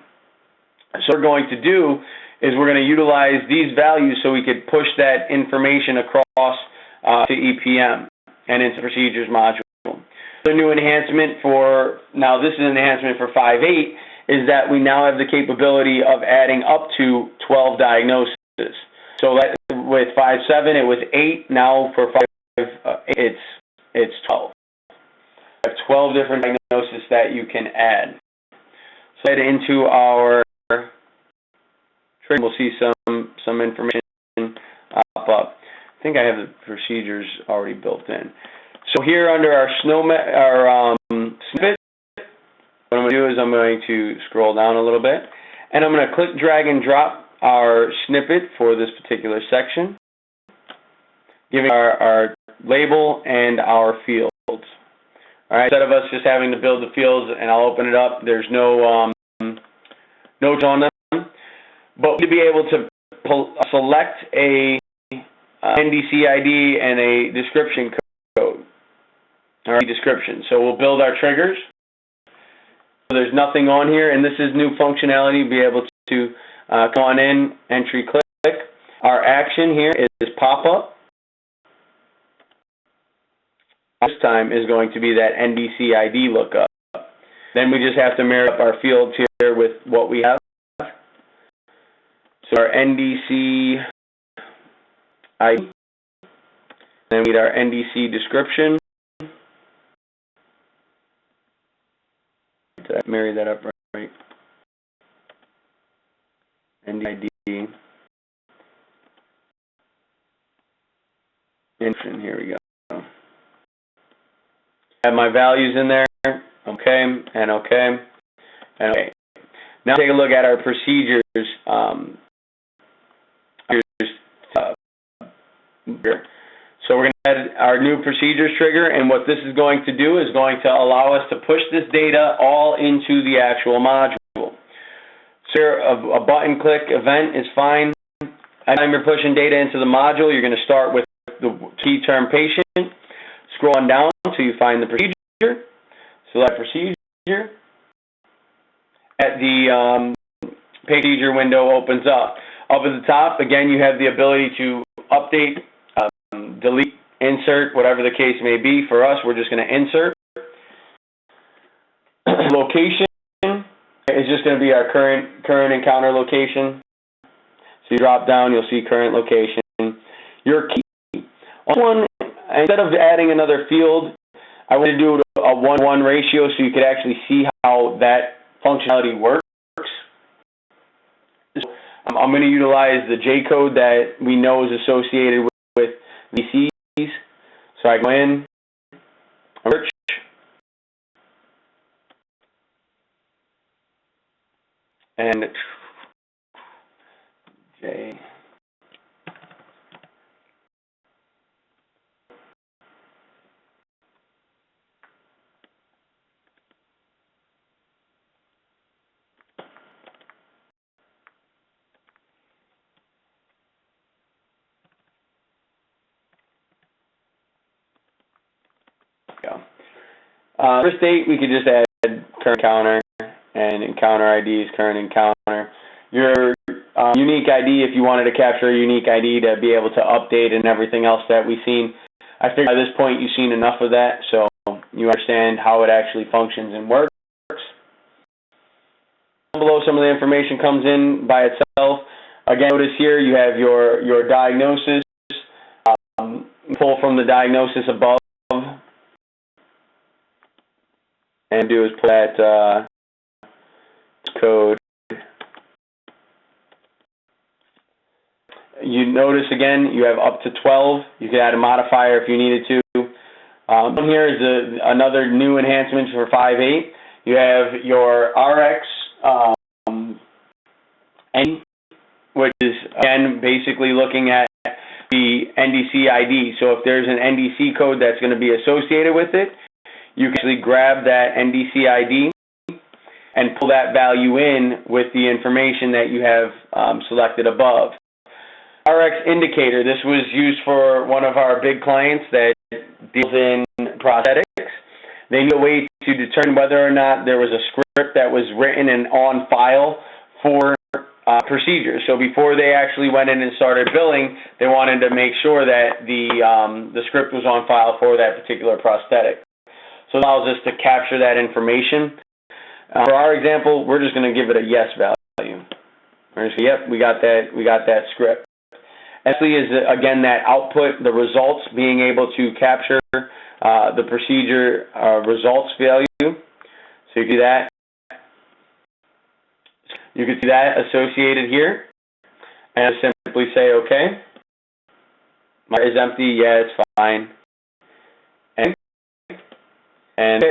So what we're going to do is we're going to utilize these values so we could push that information across to EPM and into procedures module. The new enhancement now this is an enhancement for 5.8, is that we now have the capability of adding up to 12 diagnoses. So that, with 5.7 it was 8, now for 5.8 it's 12. We have 12 different diagnoses that you can add. So head into our trigger, we'll see some information pop up. I think I have the procedures already built in. So here under our snippet, what I'm going to do is I'm going to scroll down a little bit, and I'm going to click, drag, and drop our snippet for this particular section, giving our label and our fields. All right. Instead of us just having to build the fields, and I'll open it up, there's no notes on them, but to be able to select a NDC ID and a description code. All right, description. So we'll build our triggers. So there's nothing on here, and this is new functionality. Be able to come on in, entry, click. Our action here is pop up. This time is going to be that NDC ID lookup. Then we just have to marry up our fields here with what we have. So our NDC ID, then we need our NDC description. Did I marry that up right? NDC ID. And here we go. Have my values in there. Okay, and okay, and okay. Now take a look at our procedures. So we're going to add our new procedures trigger, and what this is going to do is going to allow us to push this data all into the actual module. So here, a button click event is fine. Anytime you're pushing data into the module, you're going to start with the key term patient, scroll on down until you find the procedure, select procedure. At the procedure window opens up. Up at the top, again, you have the ability to update, delete, insert, whatever the case may be. For us, we're just going to insert. Location is just going to be our current encounter location. So you drop down, you'll see current location. Your key. On one, instead of adding another field, I want to do a 1-1 ratio so you could actually see how that functionality works. I'm going to utilize the J code that we know is associated with VCs. So I go in, search, and J. First date, we could just add current encounter, and encounter ID is current encounter. Your unique ID, if you wanted to capture a unique ID to be able to update and everything else that we've seen. I think by this point you've seen enough of that, so you understand how it actually functions and works. Below, some of the information comes in by itself. Again, notice here you have your diagnosis. Pull from the diagnosis above, and do is pull that code. You notice again you have up to 12. You can add a modifier if you needed to. Here is another new enhancement for 5.8. You have your RX N, which is again basically looking at the NDC ID. So if there's an NDC code that's going to be associated with it, you can actually grab that NDC ID and pull that value in with the information that you have selected above. RX indicator, this was used for one of our big clients that deals in prosthetics. They need a way to determine whether or not there was a script that was written and on file for procedures. So before they actually went in and started billing, they wanted to make sure that the script was on file for that particular prosthetic. So it allows us to capture that information. For our example, we're just going to give it a yes value. We're going to say, yep, we got that script. Actually is, again, that output, the results, being able to capture the procedure results value. So you can do that. You can see that associated here. And simply say, okay. My is empty, yeah, it's fine. And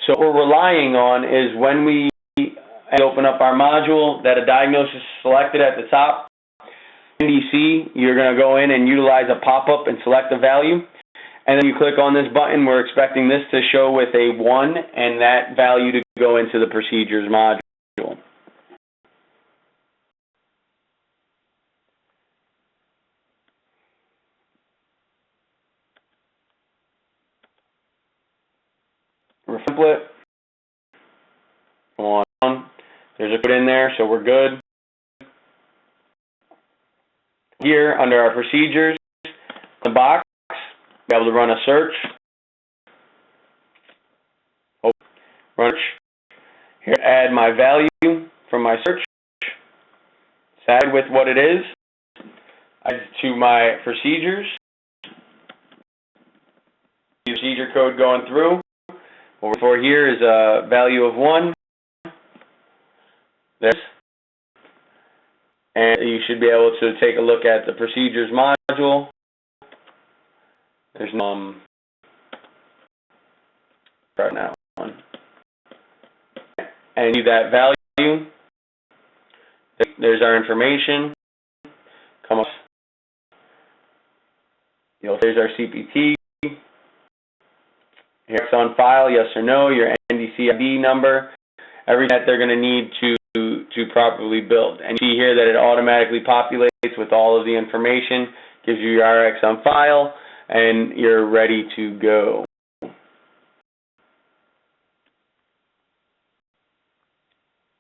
so what we're relying on is when we open up our module, that a diagnosis is selected at the top. NDC, you're going to go in and utilize a pop-up and select a value. And then you click on this button. We're expecting this to show with a 1 and that value to go into the procedures module. Template. Go on. There's a code in there, so we're good. Here, under our procedures, the box, be able to run a search. Run. Here, add my value from my search. Add with what it is. Add to my procedures. Procedure code going through. What we're for here is a value of 1. This. And you should be able to take a look at the procedures module. There's right now one. And you that value. There's our information. Come up. There's our CPT. Here it's on file, yes or no, your NDC ID number, everything that they're going to need to properly build. And you see here that it automatically populates with all of the information, gives you your RX on file, and you're ready to go.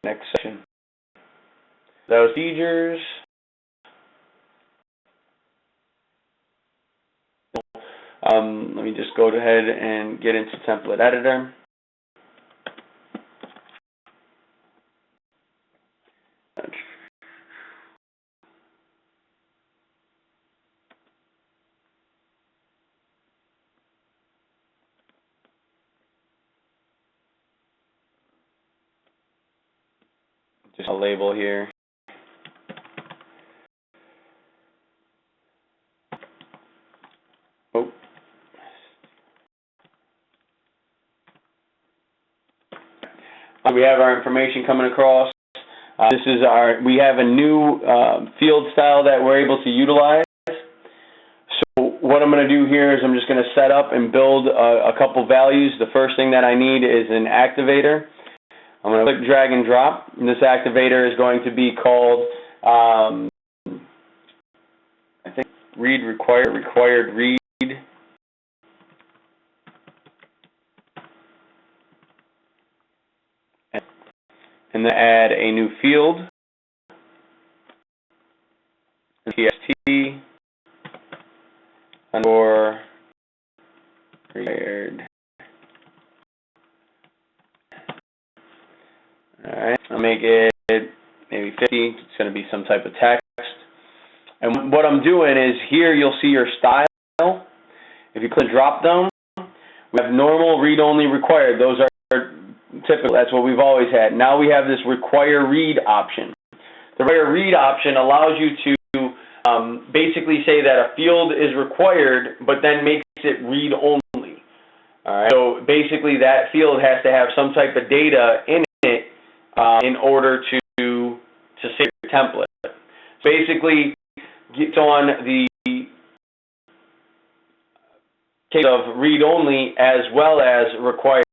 Next section. Those procedures. Let me just go ahead and get into template editor. Just a label here. Oh. We have our information coming across. This is we have a new field style that we're able to utilize. So what I'm going to do here is I'm just going to set up and build a couple values. The first thing that I need is an activator. I'm going to click drag and drop. And this activator is going to be called, I think, required read. And then add a new field, TST, underscore required. Alright, I'll make it maybe 50. It's going to be some type of text. And what I'm doing is here you'll see your style. If you click drop down, we have normal, read only, required. Those are typical. That's what we've always had. Now we have this require read option. The require read option allows you to basically say that a field is required, but then makes it read only. All right. So basically, that field has to have some type of data in it in order to save your template. So basically, it's on the case of read only as well as required.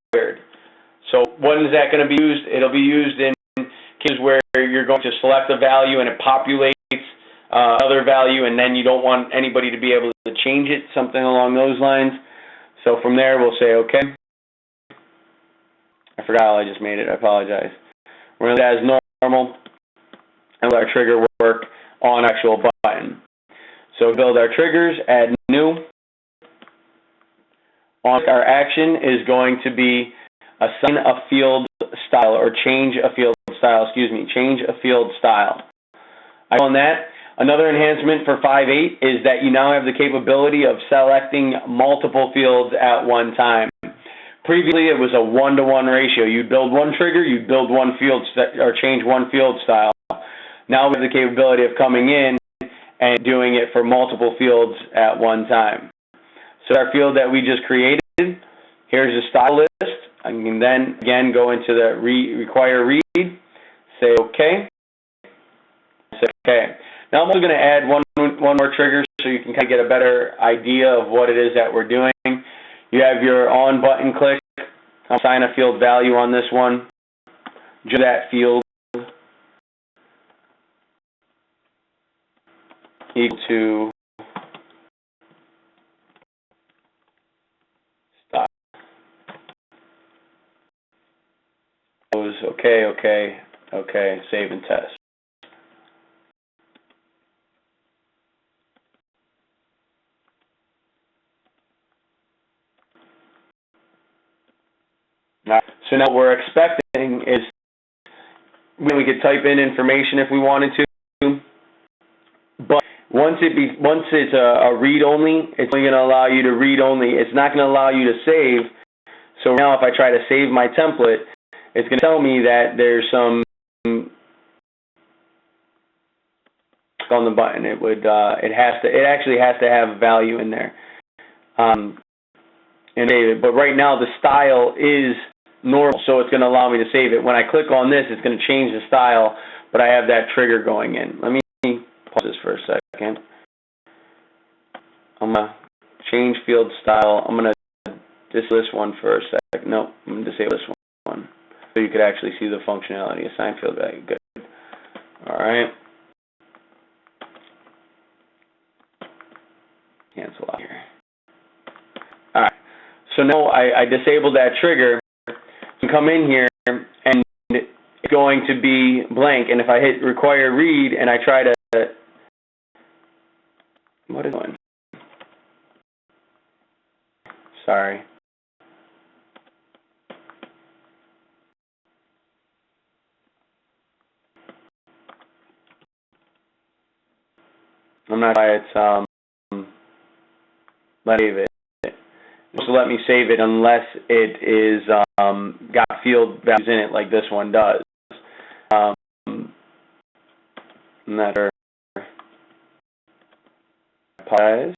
So when is that going to be used? It'll be used in cases where you're going to select a value and it populates another value, and then you don't want anybody to be able to change it, something along those lines. So from there, we'll say OK. I forgot how I just made it. I apologize. We're going to leave it as normal and let our trigger work on actual button. So build our triggers, add new. On our action is going to be assign a field style, or change a field style, change a field style. On that, another enhancement for 5.8 is that you now have the capability of selecting multiple fields at one time. Previously, it was a 1-to-1 ratio. You'd build one trigger, you'd build one field, or change one field style. Now we have the capability of coming in and doing it for multiple fields at one time. So our field that we just created, here's the style list. I can then, again, go into the require read, say OK, say OK. Now I'm also going to add one more trigger so you can kind of get a better idea of what it is that we're doing. You have your on button click. I'll assign a field value on this one. Do that field equal to style. OK, save and test. So now what we're expecting is we could type in information if we wanted to, but once it's a read only, it's only going to allow you to read only. It's not going to allow you to save. So now if I try to save my template, it's going to tell me that there's some on the button. It actually has to have value in there. But right now the style is normal, so it's going to allow me to save it. When I click on this, it's going to change the style, but I have that trigger going in. Let me pause this for a second. I'm going to change field style. I'm going to disable this one for a second. No, I'm going to disable this one so you could actually see the functionality. Assign field value. Good. All right. Cancel out here. All right. So now I disabled that trigger. I come in here and it's going to be blank. And if I hit require read and I try to, what is it doing? Sorry. I'm not sure why it's let me save it. It's supposed to let me save it unless it is got field values in it like this one does. I'm not sure. Apologize.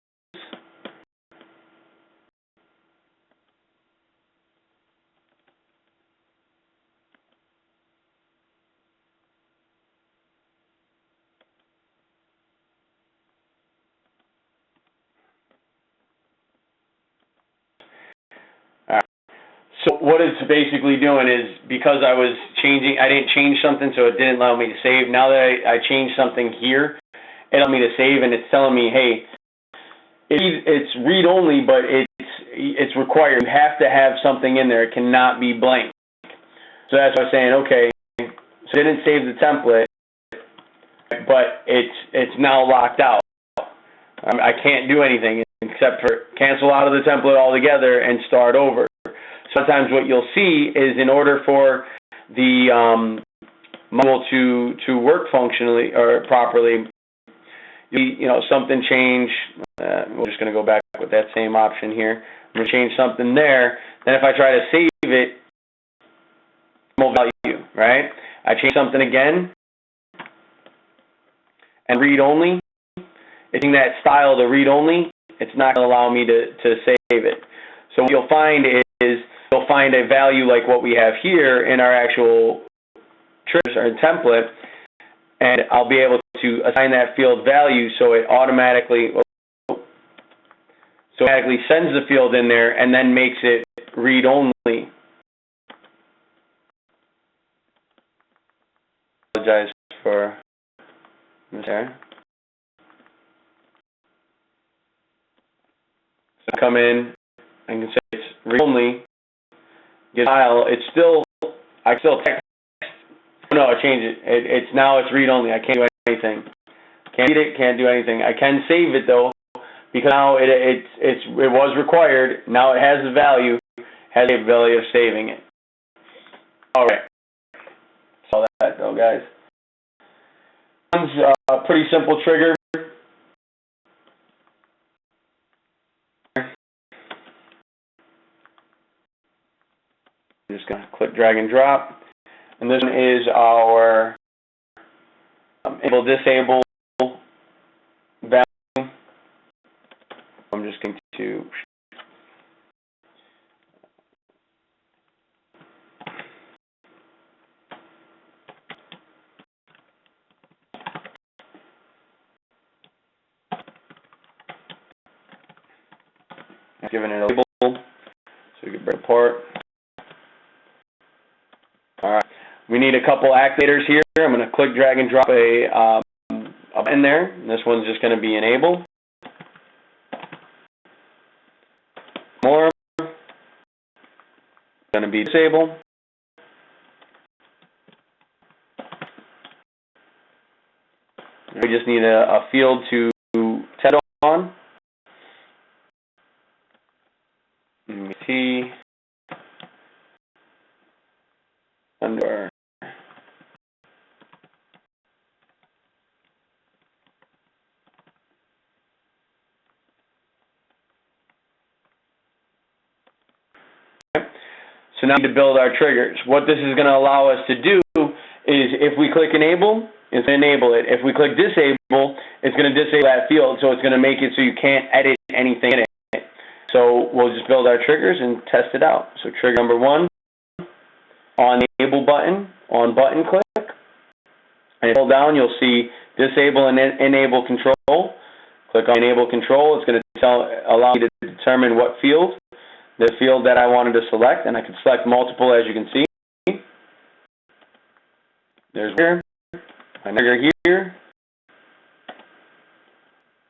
So what it's basically doing is, because I didn't change something, so it didn't allow me to save. Now that I changed something here, it allowed me to save, and it's telling me, hey, it's read only, but it's required. You have to have something in there. It cannot be blank. So that's why I was saying, okay, so I didn't save the template, but it's now locked out. I can't do anything except for cancel out of the template altogether and start over. Sometimes what you'll see is, in order for the module to work functionally or properly, something change. We're just going to go back with that same option here. I'm going to change something there. Then if I try to save it, no value, right? I change something again, and read only. It's in that style to read only. It's not going to allow me to save it. So what you'll find is you'll find a value like what we have here in our actual triggers or template, and I'll be able to assign that field value so it automatically sends the field in there and then makes it read only. Apologize for there. So come in and can say it's read only. Get file. It's still, I still text. No, I changed it. It's now it's read only. I can't do anything. Can't read it. Can't do anything. I can save it though, because now it was required. Now it has the value, has the ability of saving it. All right. Saw that though, guys. One's a pretty simple trigger. I'm just going to click drag and drop. And this one is our enable disable value. I'm just going to give it a label so we can break apart. All right, we need a couple activators here. I'm going to click, drag, and drop a in there. And this one's just going to be enable. More. Going to be disable. We just need a field to test on. T under. So now we need to build our triggers. What this is going to allow us to do is, if we click enable, it's going to enable it. If we click disable, it's going to disable that field, so it's going to make it so you can't edit anything in it. So we'll just build our triggers and test it out. So trigger number 1, on the enable button, on button click, and hold down, you'll see disable and enable control. Click on enable control. It's going to allow me to determine what field, the field that I wanted to select, and I can select multiple, as you can see. There's here, my trigger here,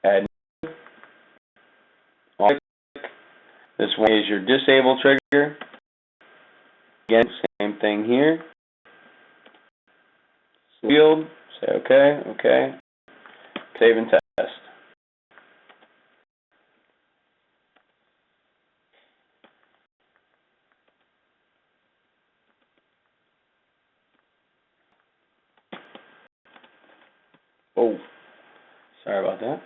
add. This one is your disable trigger. Again, same thing here. Field, say okay, okay. Save and test. Sorry about that.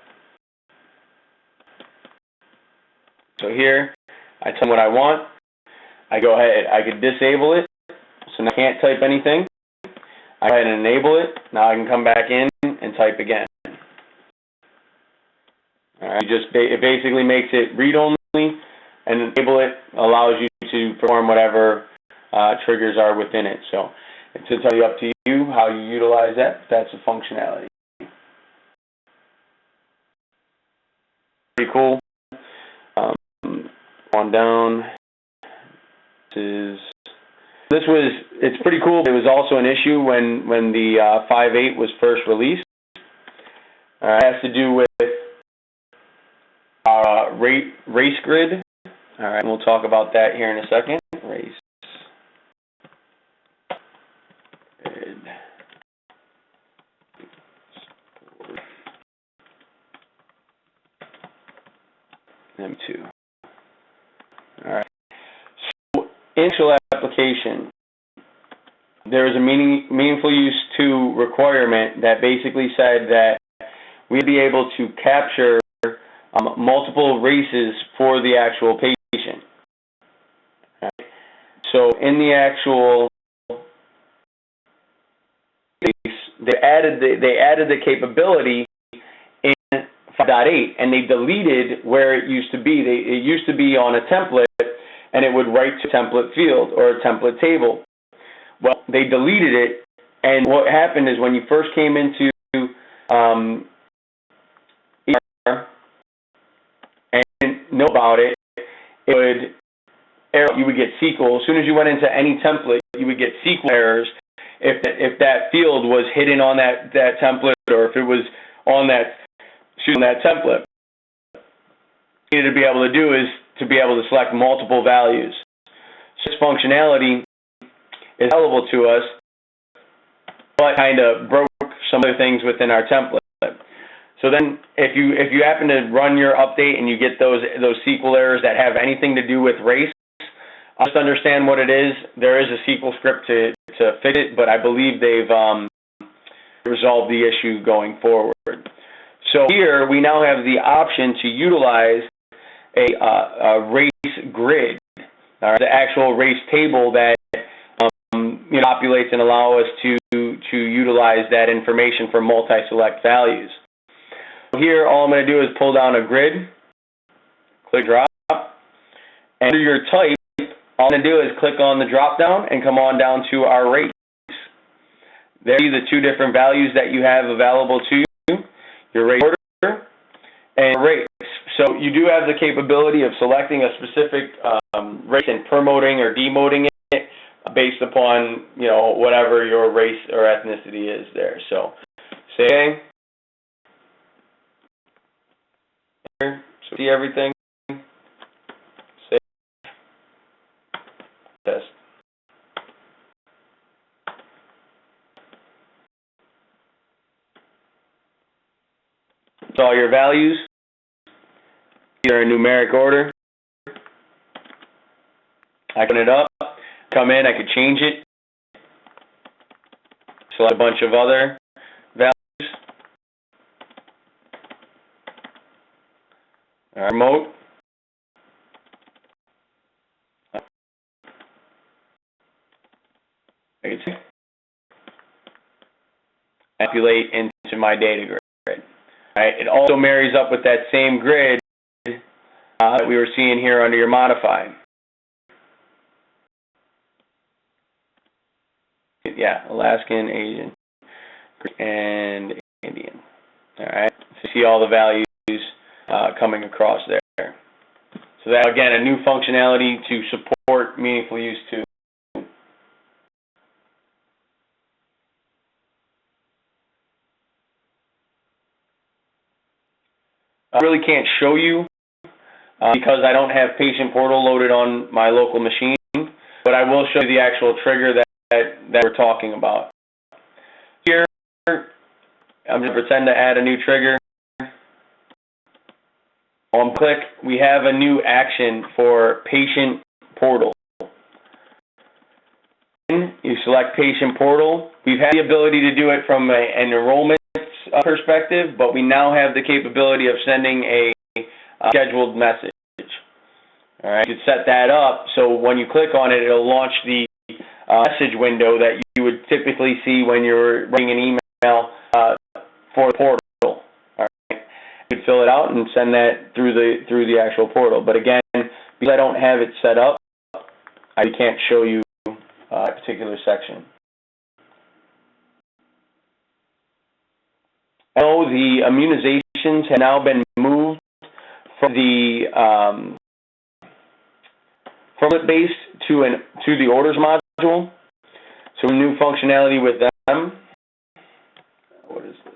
So here, I tell them what I want. I go ahead, I could disable it, so now I can't type anything. I go ahead and enable it. Now I can come back in and type again. All right, it basically makes it read-only, and enable it allows you to perform whatever triggers are within it. So it's entirely up to you how you utilize that. That's a functionality. Pretty cool. On down. It's pretty cool. It was also an issue when the 5.8 was first released. It has to do with race grid. All right, and we'll talk about that here in a second. Race grid. M2. All right. So, initial application. There is a meaningful use to requirement that basically said that we'd be able to capture multiple races for the actual patient. Okay. So in the actual case, they added the capability in 5.8, and they deleted where it used to be. It used to be on a template, and it would write to a template field or a template table. Well, they deleted it, and what happened is when you first came into ER and didn't know about it, you would get SQL. As soon as you went into any template, you would get SQL errors if that field was hidden on that template, or if it was on that template. What you needed to be able to do is to be able to select multiple values. So this functionality is available to us, but kind of broke some other things within our template. So then, if you happen to run your update and you get those SQL errors that have anything to do with race, just understand what it is. There is a SQL script to fix it, but I believe they've resolved the issue going forward. So here we now have the option to utilize a race grid, the actual race table that populates and allow us to utilize that information for multi-select values. Here, all I'm going to do is pull down a grid, click drop, and under your type, all I'm going to do is click on the drop down and come on down to our race. There are the two different values that you have available to you, your race order and race. So you do have the capability of selecting a specific race and promoting or demoting it based upon, whatever your race or ethnicity is there. So say okay. Here, so see everything. Save. Test. So all your values, either in numeric order. I open it up, come in, I could change it. Select a bunch of other values. Remote. I can see. Manipulate into my data grid. Right. It also marries up with that same grid that we were seeing here under your modify. Yeah, Alaskan, Asian, and Indian. All right. So you see all the values coming across there. So that, again, a new functionality to support meaningful use too. I really can't show you because I don't have Patient Portal loaded on my local machine, but I will show you the actual trigger that we're talking about. Here, I'm going to pretend to add a new trigger. On click, we have a new action for Patient Portal. You select Patient Portal. We've had the ability to do it from an enrollment perspective, but we now have the capability of sending a scheduled message. All right, you could set that up so when you click on it, it'll launch the message window that you would typically see when you're writing an email for the portal. All right, you could fill it out and send that through the actual portal. But again, because I don't have it set up, I can't show you a particular section. I know the immunizations have now been moved from the base to the orders module. So new functionality with them. What is this?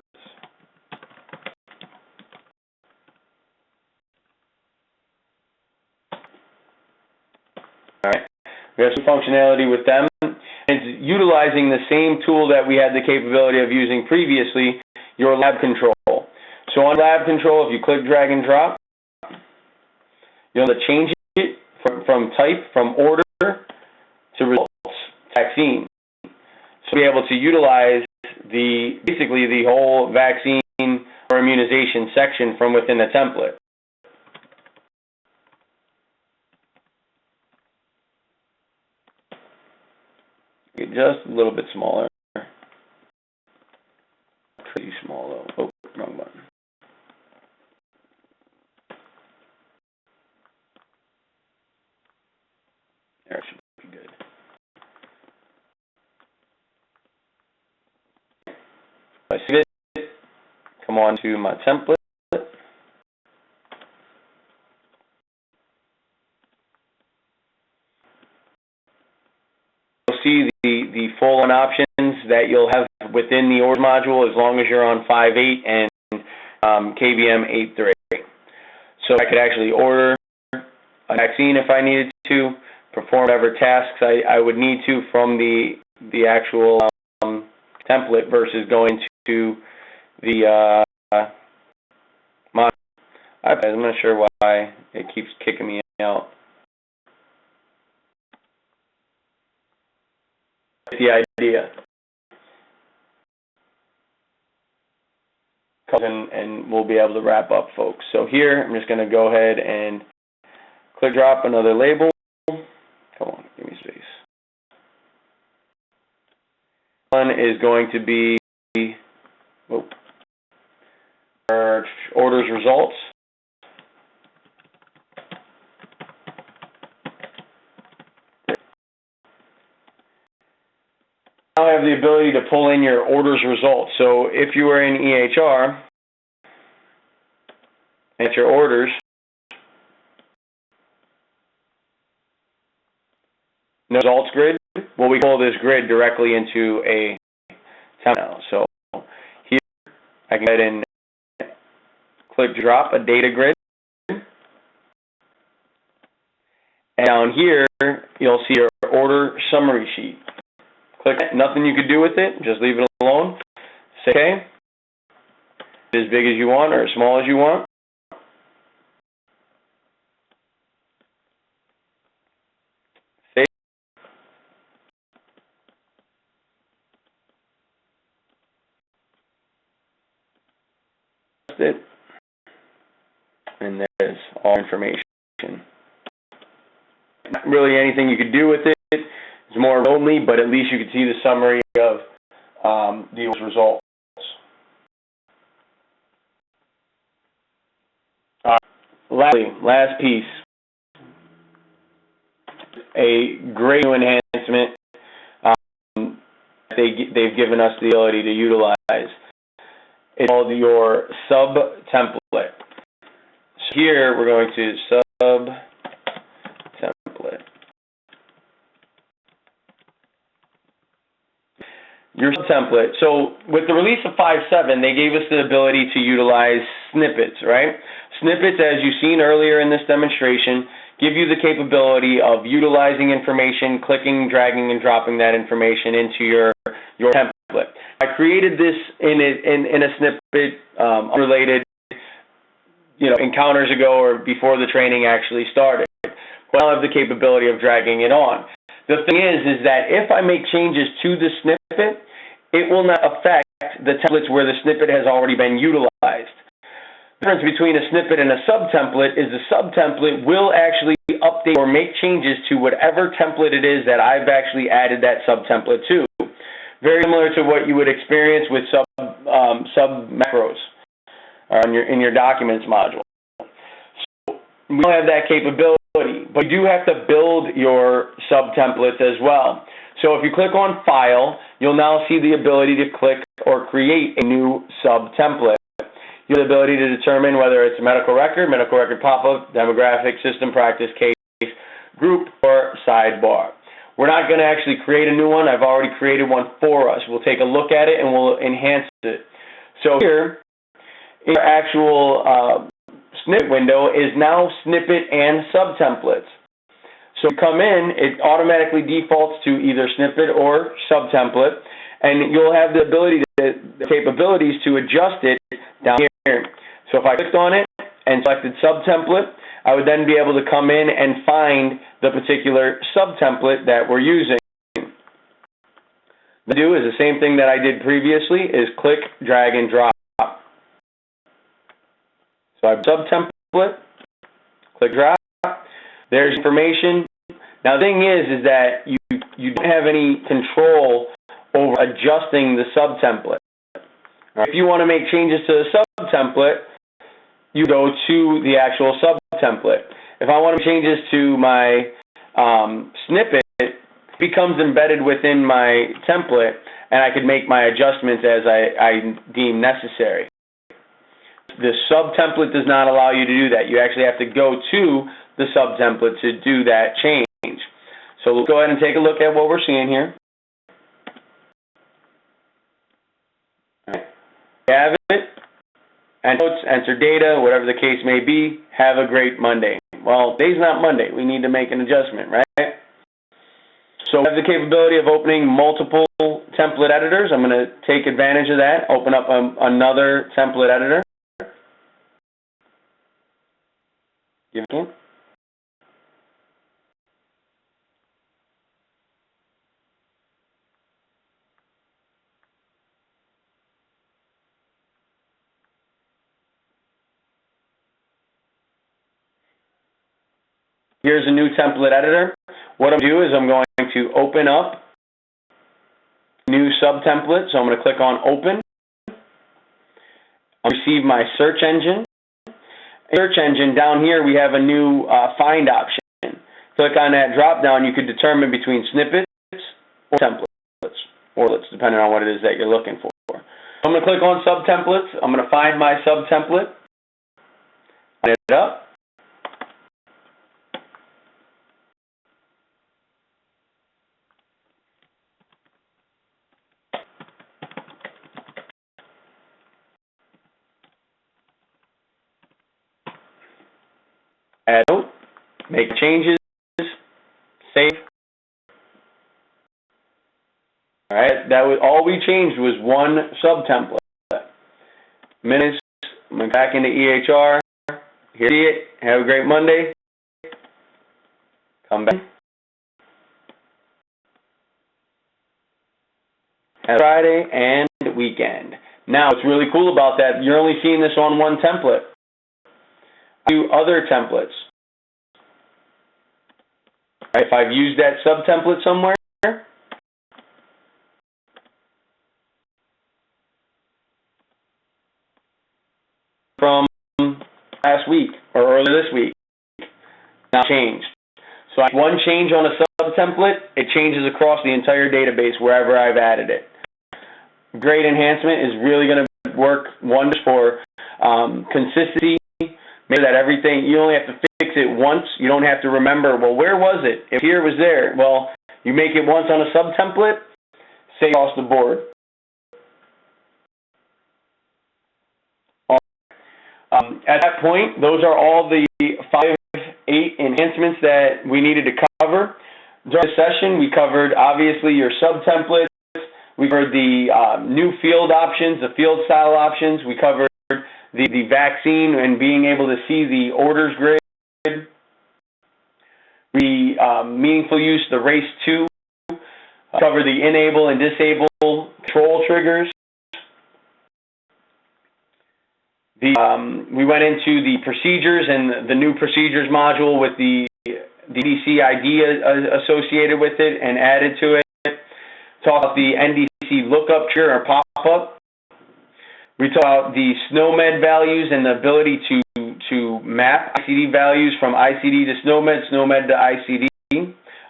All right. We have some functionality with them. It's utilizing the same tool that we had the capability of using previously, your lab control. So on lab control, if you click drag and drop, you'll be able to change it from type, from order to results, vaccine. So be able to utilize basically the whole vaccine or immunization section from within the template. Get just a little bit smaller. Pretty small though. Oh, wrong button. There, it should be good. I save it. Come on to my template. You'll see the full-on options that you'll have within the orders module as long as you're on 5.8 and KBM 8.3. So I could actually order a vaccine if I needed to, perform whatever tasks I would need to from the actual template versus going to the module. I'm not sure why it keeps kicking me out. The idea. And we'll be able to wrap up, folks. So here, I'm just going to go ahead and click drop another label. Come on, give me space. One is going to be our orders results. Now I have the ability to pull in your orders results. So if you are in EHR, and it's your orders, no results grid, well, we pull this grid directly into a template. So here, I can go ahead and click drop a data grid. And down here, you'll see your order summary sheet. Click it. Nothing you could do with it. Just leave it alone. Say OK. As big as you want or as small as you want. Save. It. And there's all information. Not really anything you could do with it. It's more only, but at least you can see the summary of the results. Lastly, last piece, a great new enhancement they've given us the ability to utilize. It's called your sub-template. So here we're going to sub-template. Your template. So with the release of 5.7, they gave us the ability to utilize snippets, right? Snippets, as you've seen earlier in this demonstration, give you the capability of utilizing information, clicking, dragging, and dropping that information into your template. I created this in a snippet unrelated, encounters ago or before the training actually started. But I'll have the capability of dragging it on. The thing is that if I make changes to the snippet, it will not affect select the templates where the snippet has already been utilized. The difference between a snippet and a subtemplate is the subtemplate will actually update or make changes to whatever template it is that I've actually added that subtemplate to. Very similar to what you would experience with sub macros in your documents module. So we don't have that capability, but you do have to build your subtemplates as well. So if you click on File, you'll now see the ability to click or create a new subtemplate. You have the ability to determine whether it's medical record pop-up, demographic, system practice, case, group, or sidebar. We're not going to actually create a new one. I've already created one for us. We'll take a look at it and we'll enhance it. So here, in our actual snippet window is now snippet and subtemplates. So you come in, it automatically defaults to either snippet or subtemplate, and you'll have the ability the capabilities to adjust it down here. So if I clicked on it and selected subtemplate, I would then be able to come in and find the particular subtemplate that we're using. What I do is the same thing that I did previously, is click, drag, and drop. So I have subtemplate, click, drop. There's information. Now the thing is that you don't have any control over adjusting the subtemplate. Right. If you want to make changes to the subtemplate, you go to the actual subtemplate. If I want to make changes to my snippet, it becomes embedded within my template, and I could make my adjustments as I deem necessary. The subtemplate does not allow you to do that. You actually have to go to the subtemplate to do that change. So let's go ahead and take a look at what we're seeing here. All right. We have it. Enter notes, enter data, whatever the case may be. Have a great Monday. Well, today's not Monday. We need to make an adjustment, right? So we have the capability of opening multiple template editors. I'm going to take advantage of that. Open up another template editor. Give it a second. Here's a new template editor. What I'm going to do is I'm going to open up new subtemplate. So I'm going to click on Open. I'll receive my search engine. Search engine, down here we have a new Find option. Click on that drop down. You could determine between snippets or templates, or depending on what it is that you're looking for. So I'm going to click on Subtemplates. I'm going to find my subtemplate. Add it up. Add note, make changes, save. All right, that was all we changed was one subtemplate. Minutes, I'm going back into EHR. Here, see it. Have a great Monday. Come back. Have Friday and weekend. Now, what's really cool about that, you're only seeing this on one template. Do other templates. Right, if I've used that subtemplate somewhere, from last week or earlier this week, now changed. So one change on a subtemplate, it changes across the entire database wherever I've added it. Great enhancement, is really going to work wonders for consistency. Make that everything, you only have to fix it once. You don't have to remember, well, where was it? If here was there. Well, you make it once on a subtemplate, save across the board. At that point, those are all the 8 enhancements that we needed to cover. During the session, we covered, obviously, your subtemplates. We covered the new field options, the field style options. We covered the vaccine and being able to see the orders grid. We meaningful use, the RACE2. Cover the enable and disable control triggers. We went into the procedures and the new procedures module with the NDC ID associated with it and added to it. Talk about the NDC lookup trigger or pop-up. We talk about the SNOMED values and the ability to map ICD values from ICD to SNOMED, SNOMED to ICD,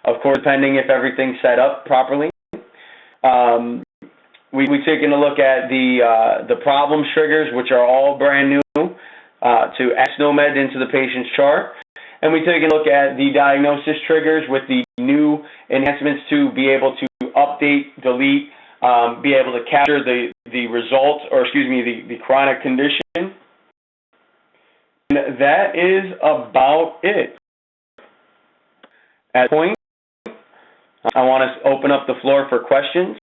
of course, depending if everything's set up properly. We've taken a look at the problem triggers, which are all brand new, to add SNOMED into the patient's chart. And we've taken a look at the diagnosis triggers with the new enhancements to be able to update, delete, be able to capture the results, or excuse me, the chronic condition. And that is about it. At this point, I want to open up the floor for questions.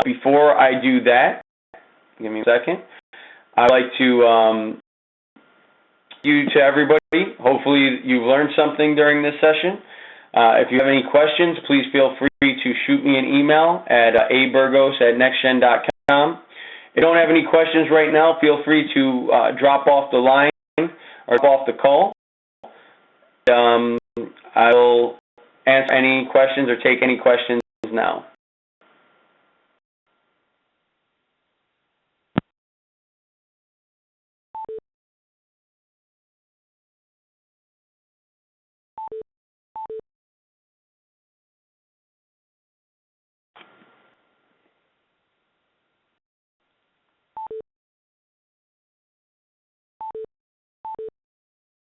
Before I do that, give me a second, I'd like to you to everybody. Hopefully you've learned something during this session. If you have any questions, please feel free to shoot me an email at aburgos@nextgen.com. If you don't have any questions right now, feel free to drop off the line or drop off the call. I will answer any questions or take any questions now.